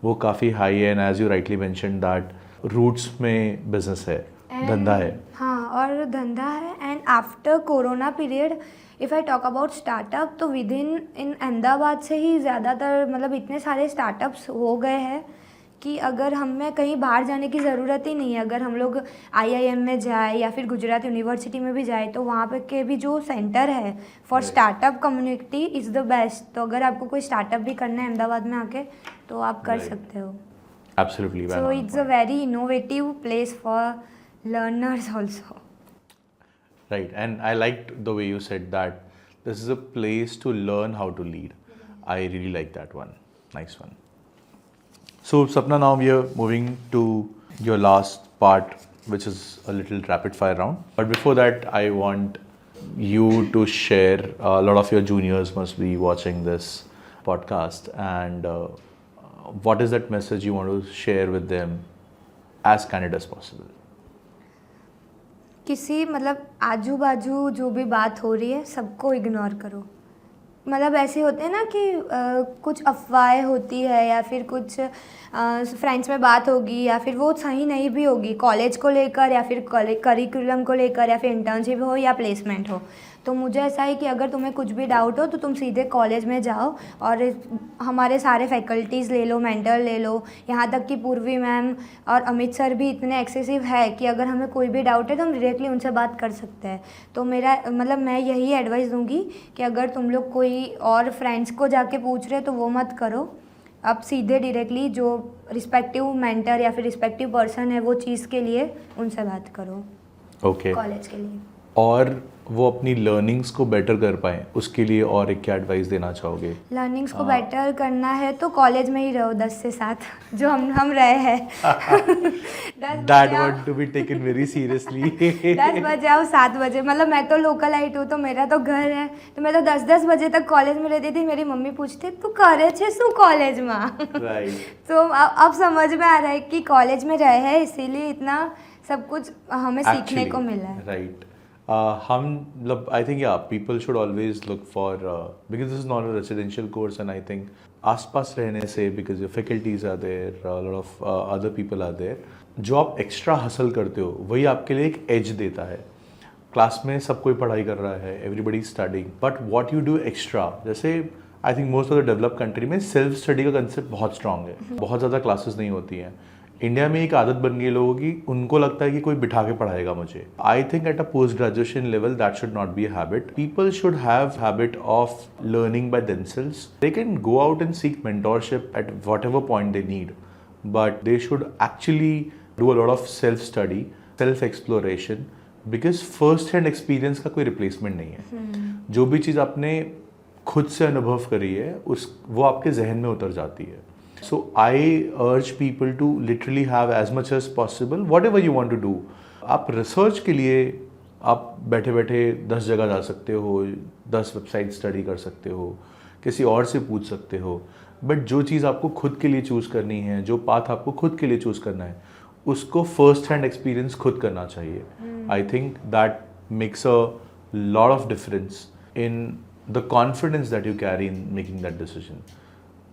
वो काफ़ी हाई है. And as you rightly mention that roots में बिजनेस है, धंधा है. हाँ, और धंधा है. And after corona period if I talk about startup, तो विद इन अहमदाबाद से ही ज़्यादातर मतलब इतने सारे स्टार्टअप्स हो गए हैं कि अगर हमें कहीं बाहर जाने की ज़रूरत ही नहीं है. अगर हम लोग IIM में जाए या फिर गुजरात यूनिवर्सिटी में भी जाए, तो वहाँ पे के भी जो सेंटर है for startup community is the best. तो अगर आपको कोई स्टार्टअप भी करना है अहमदाबाद में आके, तो आप कर सकते हो. Absolutely. So it's a very innovative place for learners also. Right, and I liked the way you said that this is a place to learn how to lead. I really like that one. Nice one. So Sapna, now we are moving to your last part, which is a little rapid fire round. But before that, I want you to share, a lot of your juniors must be watching this podcast, and what is that message you want to share with them as candid as possible? किसी मतलब आजू बाजू जो भी बात हो रही है सबको इग्नोर करो. मतलब ऐसे होते हैं ना कि कुछ अफवाहें होती है या फिर कुछ फ्रेंड्स में बात होगी या फिर वो सही नहीं भी होगी कॉलेज को लेकर या फिर करिकुलम को लेकर या फिर इंटर्नशिप हो या प्लेसमेंट हो. तो मुझे ऐसा है कि अगर तुम्हें कुछ भी डाउट हो तो तुम सीधे कॉलेज में जाओ और हमारे सारे फैकल्टीज़ ले लो, मेंटर ले लो. यहाँ तक कि पूर्वी मैम और अमित सर भी इतने एक्सेसिव है कि अगर हमें कोई भी डाउट है तो हम डायरेक्टली उनसे बात कर सकते हैं. तो मेरा मतलब मैं यही एडवाइस दूंगी कि अगर तुम लोग कोई और फ्रेंड्स को जाके पूछ रहे तो वो मत करो. आप सीधे डायरेक्टली जो रिस्पेक्टिव मेंटर या फिर रिस्पेक्टिव पर्सन है वो चीज़ के लिए उनसे बात करो. ओके. कॉलेज के लिए. और वो अपनी लर्निंग्स को बेटर कर पाएँ उसके लिए और एक क्या एडवाइस देना चाहोगे? लर्निंग्स को बेटर करना है तो कॉलेज में ही रहो 10 से 7 जो हम रहे हैं. That want to be taken very seriously. 10 बजे आओ 7 बजे. मतलब मैं तो लोकल आइट हूँ तो मेरा तो घर है, तो मैं तो 10 बजे तक कॉलेज में रहती थी. मेरी मम्मी पूछती तू करे छे शू कॉलेज में. Right. तो अब समझ में आ रहा है कि कॉलेज में रहे हैं इसीलिए इतना सब कुछ हमें सीखने को मिला है. राइट. हम मतलब I think yeah people should always look for because this is not a residential course and I think आसपास रहने से because your faculties are there, lot of other people are there, जो आप एक्स्ट्रा हसल करते हो वही आपके लिए एक एज देता है. क्लास में सब कोई पढ़ाई कर रहा है, everybody studying, but what you do extra, जैसे I think most of the develop country में सेल्फ स्टडी का कंसेप्ट बहुत स्ट्रांग है. बहुत ज़्यादा क्लासेस नहीं होती हैं. इंडिया में एक आदत बन गई लोगों की, उनको लगता है कि कोई बिठा के पढ़ाएगा मुझे. I think at a post graduation level that should not be a habit. People should have habit of learning by themselves. They can go out and seek mentorship at whatever point they need, but they should actually do a lot of self study, self exploration, because first hand experience का कोई रिप्लेसमेंट नहीं है. जो भी चीज़ आपने खुद से अनुभव करी है वो आपके जहन में उतर जाती है. So I urge people to literally have as much as possible whatever you want to do. आप रिसर्च के लिए आप बैठे बैठे 10 जगह जा सकते हो, 10 वेबसाइट स्टडी कर सकते हो, किसी और से पूछ सकते हो, बट जो चीज़ आपको खुद के लिए चूज़ करनी है, जो पाथ आपको खुद के लिए चूज़ करना है, उसको फर्स्ट हैंड एक्सपीरियंस खुद करना चाहिए. आई think that makes a lot of difference in the confidence that you carry in making that decision.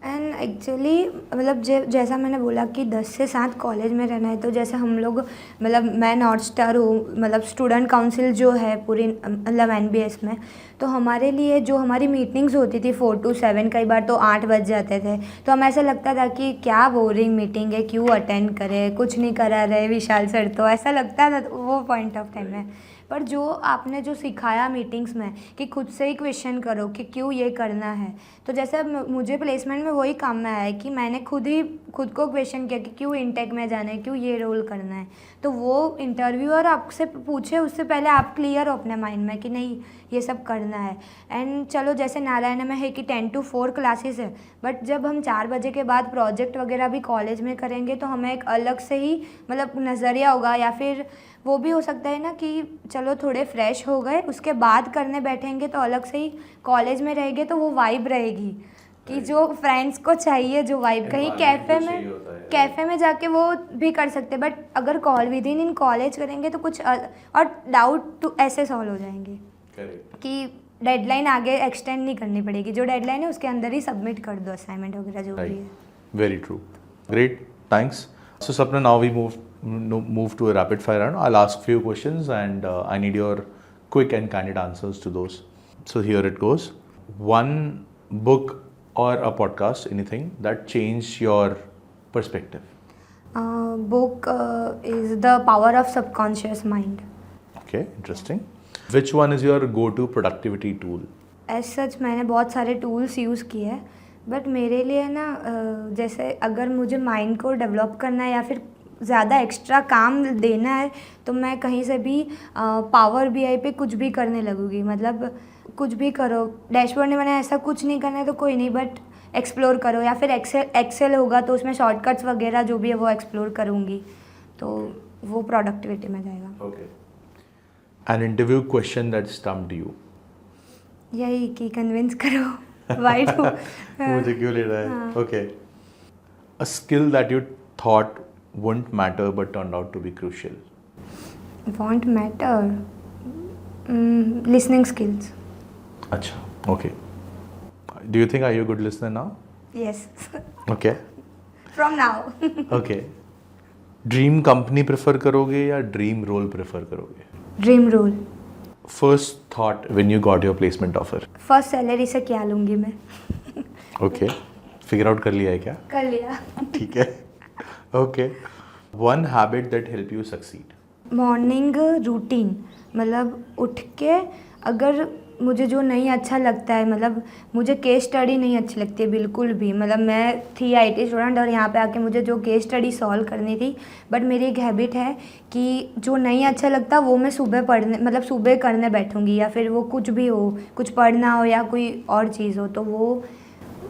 And actually मतलब जैसा मैंने बोला कि 10 से 7 कॉलेज में रहना है, तो जैसे हम लोग मतलब मैं नॉर्थ स्टार हूँ, मतलब स्टूडेंट काउंसिल जो है पूरी मतलब NBS में, तो हमारे लिए जो हमारी मीटिंग्स होती थी 4 to 7, कई बार तो 8 बज जाते थे. तो हमें ऐसा लगता था कि क्या बोरिंग मीटिंग है, क्यों अटेंड करें, कुछ नहीं करा रहे विशाल सर, तो ऐसा लगता था वो पॉइंट ऑफ टाइम में. पर जो आपने जो सिखाया मीटिंग्स में कि खुद से ही क्वेश्चन करो कि क्यों ये करना है, तो जैसे मुझे प्लेसमेंट में वही काम में आया है कि मैंने खुद ही खुद को क्वेश्चन किया कि क्यों इंटेक में जाना है, क्यों ये रोल करना है। तो वो इंटरव्यूअर आपसे पूछे उससे पहले आप क्लियर हो अपने माइंड में कि नहीं ये सब करना है। एंड चलो जैसे नारायण में है कि 10 to 4 क्लासेस है, बट जब हम 4 बजे के बाद प्रोजेक्ट वगैरह भी कॉलेज में करेंगे तो हमें एक अलग से ही मतलब नज़रिया होगा, या फिर वो भी हो सकता है ना कि चलो थोड़े फ्रेश हो गए उसके बाद करने बैठेंगे तो अलग से ही कॉलेज में रहेंगे तो वो वाइब रहेगी कि जो फ्रेंड्स को चाहिए जो वाइब कहीं कैफ़े में जाके वो भी कर सकते हैं, बट अगर विद इन कॉलेज करेंगे तो कुछ और डाउट तो ऐसे सॉल्व हो जाएंगे कि डेडलाइन आगे एक्सटेंड नहीं करनी पड़ेगी, जो डेडलाइन है उसके अंदर ही सबमिट कर दो असाइनमेंट वगैरह जो भी है। Very true. Great. Thanks. So Sapna, now we move to a rapid fire round. I'll ask few questions and I need your quick and candid answers to those. So here it goes. One book or a podcast, anything that changed your perspective. Book is The Power of Subconscious Mind. Okay, interesting. Which one is your go-to productivity tool? As such मैंने बहुत सारे टूल्स यूज़ किए हैं, बट मेरे लिए ना जैसे अगर मुझे माइंड को डेवलप करना है या फिर ज़्यादा एक्स्ट्रा काम देना है तो मैं कहीं से भी पावर BI पे कुछ भी करने लगूँगी। मतलब कुछ भी करो, डैशबोर्ड में मैंने ऐसा कुछ नहीं करना है तो कोई नहीं, बट एक्सप्लोर करो, या फिर एक्सेल होगा तो उसमें शॉर्टकट्स वगैरह जो भी है वो एक्सप्लोर करूँगी, तो वो प्रोडक्टिविटी में जाएगा। Okay. An interview question that stumped you. यही कि कन्विंस करो वाई टू मुझे क्यों ले रहा है? Okay. A skill that you thought wouldn't matter but turned out to be crucial. Won't matter, listening skills. अच्छा. Okay. Do you think are you a good listener now? Yes, Okay. From now. Okay. Dream company prefer करोगे या ड्रीम रोल प्रेफर करोगे? Dream role. First thought when you got your placement offer? First salary से क्या लूँगी मैं। ओके, फिगर आउट कर लिया है क्या? कर लिया। ठीक है. Okay. One habit that help you succeed? Morning routine, मतलब उठ के अगर मुझे जो नहीं अच्छा लगता है, मतलब मुझे केस स्टडी नहीं अच्छी लगती है बिल्कुल भी। मतलब मैं थी IT स्टूडेंट और यहाँ पे आके मुझे जो केस स्टडी सॉल्व करनी थी, बट मेरी एक हैबिट है कि जो नहीं अच्छा लगता वो मैं सुबह करने बैठूँगी, या फिर वो कुछ भी हो, कुछ पढ़ना हो या कोई और चीज़ हो, तो वो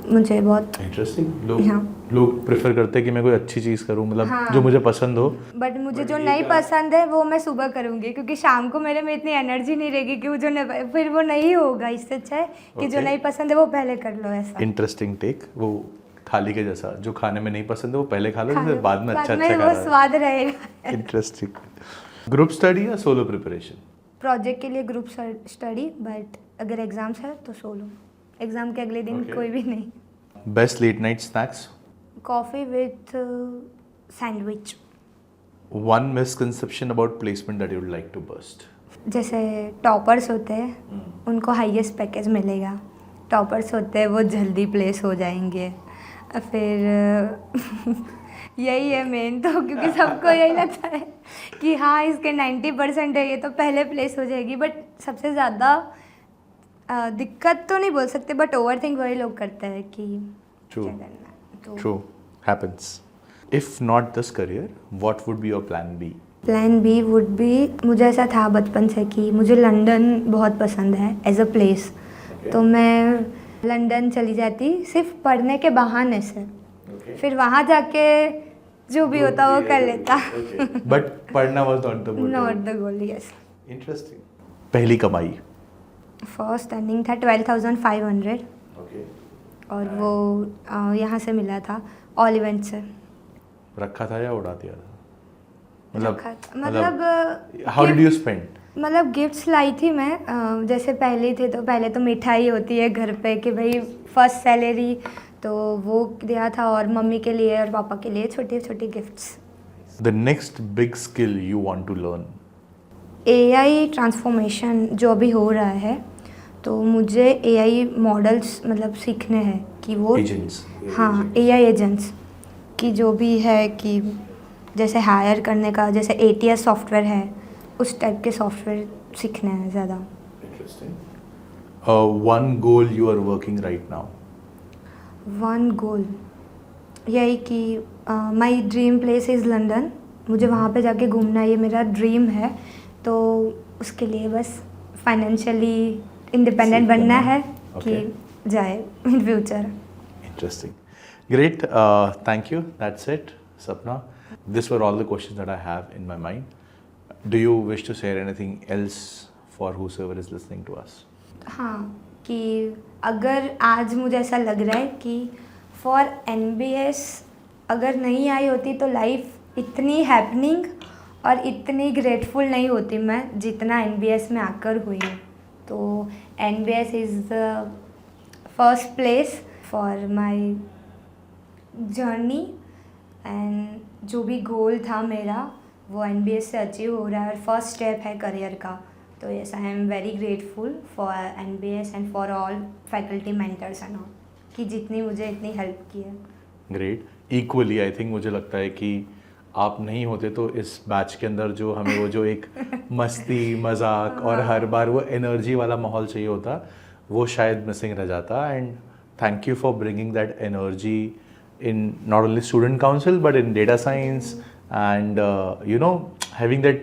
मुझे बहुत इंटरेस्टिंग. हाँ. लोग प्रेफर करते हैं कि मैं कोई अच्छी चीज़ करूँ, मतलब हाँ. जो मुझे पसंद हो. बट मुझे जो नहीं पसंद है वो मैं सुबह करूँगी, क्योंकि शाम को मेरे में इतनी एनर्जी नहीं रहेगी कि वो जो नहीं, फिर वो नहीं होगा। इससे अच्छा है कि जो नहीं पसंद है वो पहले कर लो। ऐसा इंटरेस्टिंग टेक. वो थाली के जैसा, जो खाने में नहीं पसंद है वो पहले खा लो, फिर बाद में अच्छा वो खा स्वाद रहेगा। इंटरेस्टिंग. ग्रुप स्टडी या सोलो प्रिपरेशन? प्रोजेक्ट के लिए ग्रुप स्टडी, बट अगर एग्जाम्स है तो सोलो। एग्जाम के अगले दिन कोई भी नहीं। Best late night snacks? Coffee with sandwich. One misconception about placement that you would like to bust? जैसे टॉपर्स होते हैं उनको हाईएस्ट पैकेज मिलेगा, टॉपर्स होते हैं वो जल्दी प्लेस हो जाएंगे। फिर यही है मेन तो, क्योंकि सबको यही लगता है कि हाँ इसके 90% है ये तो पहले प्लेस हो जाएगी, बट सबसे ज़्यादा दिक्कत तो नहीं बोल सकते, बट ओवर थिंक वही लोग करते हैं कि क्या करना है। तो True. Happens. If not this career, what would be your plan B? Plan B would be, मुझे ऐसा था बचपन से कि मुझे लंदन बहुत पसंद है एज अ प्लेस, तो मैं लंदन चली जाती सिर्फ पढ़ने के बहाने से, फिर वहाँ जाके जो भी होता वो कर लेता। But पढ़ना was not the motive. Not the goal, yes. Interesting. पहली कमाई? फर्स्ट अर्निंग था 12,500 और वो यहाँ से मिला था ऑल इवेंट से। रखा था या उड़ा दिया था? मतलब हाउ डिड यू स्पेंड? मतलब गिफ्ट्स लाई थी मैं, जैसे पहले तो मिठाई होती है घर पे कि भाई फर्स्ट सैलरी, तो वो दिया था, और मम्मी के लिए और पापा के लिए छोटे छोटे gifts. The next big skill you want to learn? AI transformation जो अभी हो रहा है, तो मुझे AI मॉडल्स मतलब सीखने हैं कि वो एजेंट्स? हाँ, AI एजेंट्स की जो भी है कि जैसे हायर करने का, जैसे ATS सॉफ्टवेयर है उस टाइप के सॉफ्टवेयर सीखने हैं ज़्यादा। One goal you are working right now? One goal यही कि my dream place is London. मुझे वहाँ पे जाके घूमना ये मेरा ड्रीम है, तो उसके लिए बस फाइनेंशियली इंडिपेंडेंट Safe बनना बनना। है Okay. कि जाए in future. Interesting. Great. Thank you. That's it, Sapna. These were all the questions that I have in my mind. Do you wish to share anything else for whosoever is listening to us? हाँ, कि अगर आज मुझे ऐसा लग रहा है कि फॉर NBS अगर नहीं आई होती तो लाइफ इतनी हैपनिंग और इतनी ग्रेटफुल नहीं होती मैं जितना NBS में आकर हुई हूँ। तो NBS is the first place for my journey, and जो भी गोल था मेरा वो NBS से अचीव हो रहा है और फर्स्ट स्टेप है करियर का। तो yes, I am very grateful for NBS and for all faculty mentors and all, कि जितनी मुझे इतनी हेल्प की है। ग्रेट। इक्वली आई थिंक मुझे लगता है कि आप नहीं होते तो इस बैच के अंदर जो हमें वो जो एक मस्ती मजाक और हर बार वो एनर्जी वाला माहौल चाहिए होता, वो शायद मिसिंग रह जाता। And thank you for bringing that energy in not only student council but in data science and you know having that।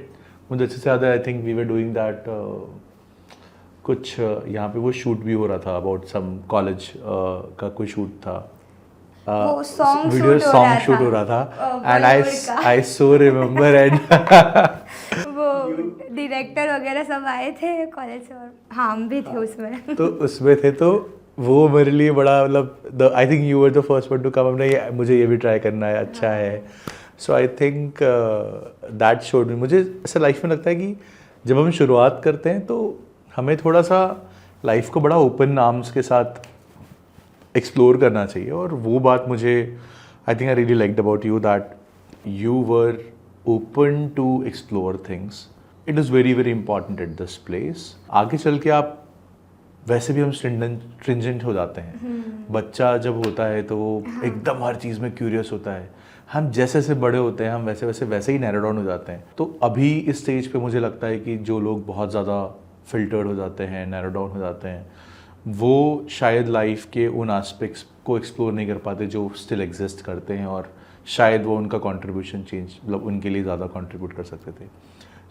मुझे अच्छे से याद है, I think we were doing that कुछ यहाँ पे वो शूट भी हो रहा था अबाउट सम कॉलेज का कोई शूट था, वो song वीडियो shoot हो सॉन्ग रहा शूट था, हो रहा था एंड Bollywood का। आई सो रिमेम्बर एंड वो डायरेक्टर वगैरह सब आए थे कॉलेज से और हाँ हम भी थे उसमें। तो उसमें थे, तो वो मेरे लिए बड़ा मतलब I think you were the first one to come, हमने मुझे ये भी ट्राई करना है, अच्छा है। So I think that showed me. मुझे ऐसा लाइफ में लगता है कि जब हम शुरुआत करते हैं तो हमें थोड़ा सा लाइफ को बड़ा ओपन आर्म्स के साथ एक्सप्लोर करना चाहिए, और वो बात मुझे I think I really liked about you that you were open to explore things. It is very very important at this place. आगे चल के आप वैसे भी हम स्ट्रिंजेंट हो जाते हैं। बच्चा जब होता है तो वो एकदम हर चीज़ में क्यूरियस होता है। हम जैसे जैसे बड़े होते हैं हम वैसे ही नैरो डाउन हो जाते हैं। तो अभी इस स्टेज पे मुझे लगता है कि जो लोग बहुत ज़्यादा फिल्टर्ड हो जाते हैं, नैरो डाउन हो जाते हैं, वो शायद लाइफ के उन एस्पेक्ट्स को एक्सप्लोर नहीं कर पाते जो स्टिल एग्जिस्ट करते हैं, और शायद वो उनका कंट्रीब्यूशन चेंज मतलब उनके लिए ज़्यादा कंट्रीब्यूट कर सकते थे।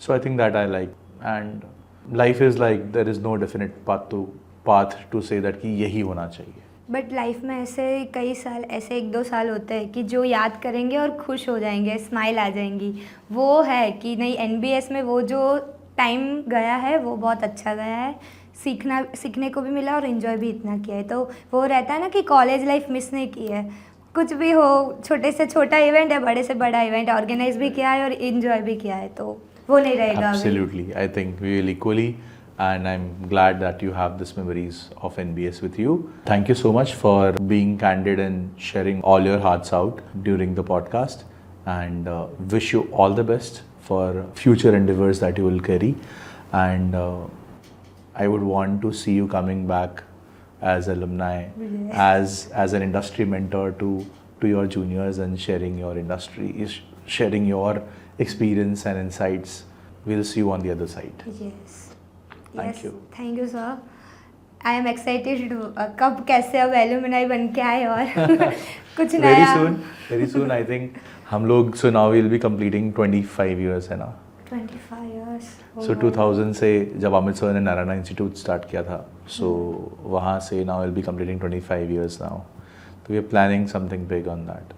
So I think that I like, and life is like there is no definite path to say that कि यही होना चाहिए। बट लाइफ में ऐसे कई साल, ऐसे 1-2 साल होते हैं कि जो याद करेंगे और खुश हो जाएंगे, स्माइल आ जाएंगी। वो है कि नहीं, NBS में वो जो टाइम गया है वो बहुत अच्छा गया है, सीखने को भी मिला और इन्जॉय भी इतना किया है। तो वो रहता है ना कि कॉलेज लाइफ मिस नहीं की है। कुछ भी हो, छोटे से छोटा इवेंट है, बड़े से बड़ा इवेंट ऑर्गेनाइज भी किया है और इन्जॉय भी किया है, तो वो नहीं रहेगा अभी। Absolutely. I think we will equally, and I'm glad that you have these memories of NBS with you. Thank you so much for being candid and sharing all your hearts out during the podcast, and wish you all the best for future endeavors that you will carry. And I would want to see you coming back as alumni, Yes. as an industry mentor to your juniors and sharing your experience and insights. We'll see you on the other side. Yes. Thank Yes. you. Thank you, sir. I am excited कब कैसे अब एलुमनाई बन के आए और कुछ नया। Very soon. I think हम लोग so now we'll be completing 25 years है ना। 25 years. So 2000 से जब अमित सर ने नारायणा इंस्टीट्यूट स्टार्ट किया था, so वहाँ से now we'll be completing 25 years now. So we are planning something big on that.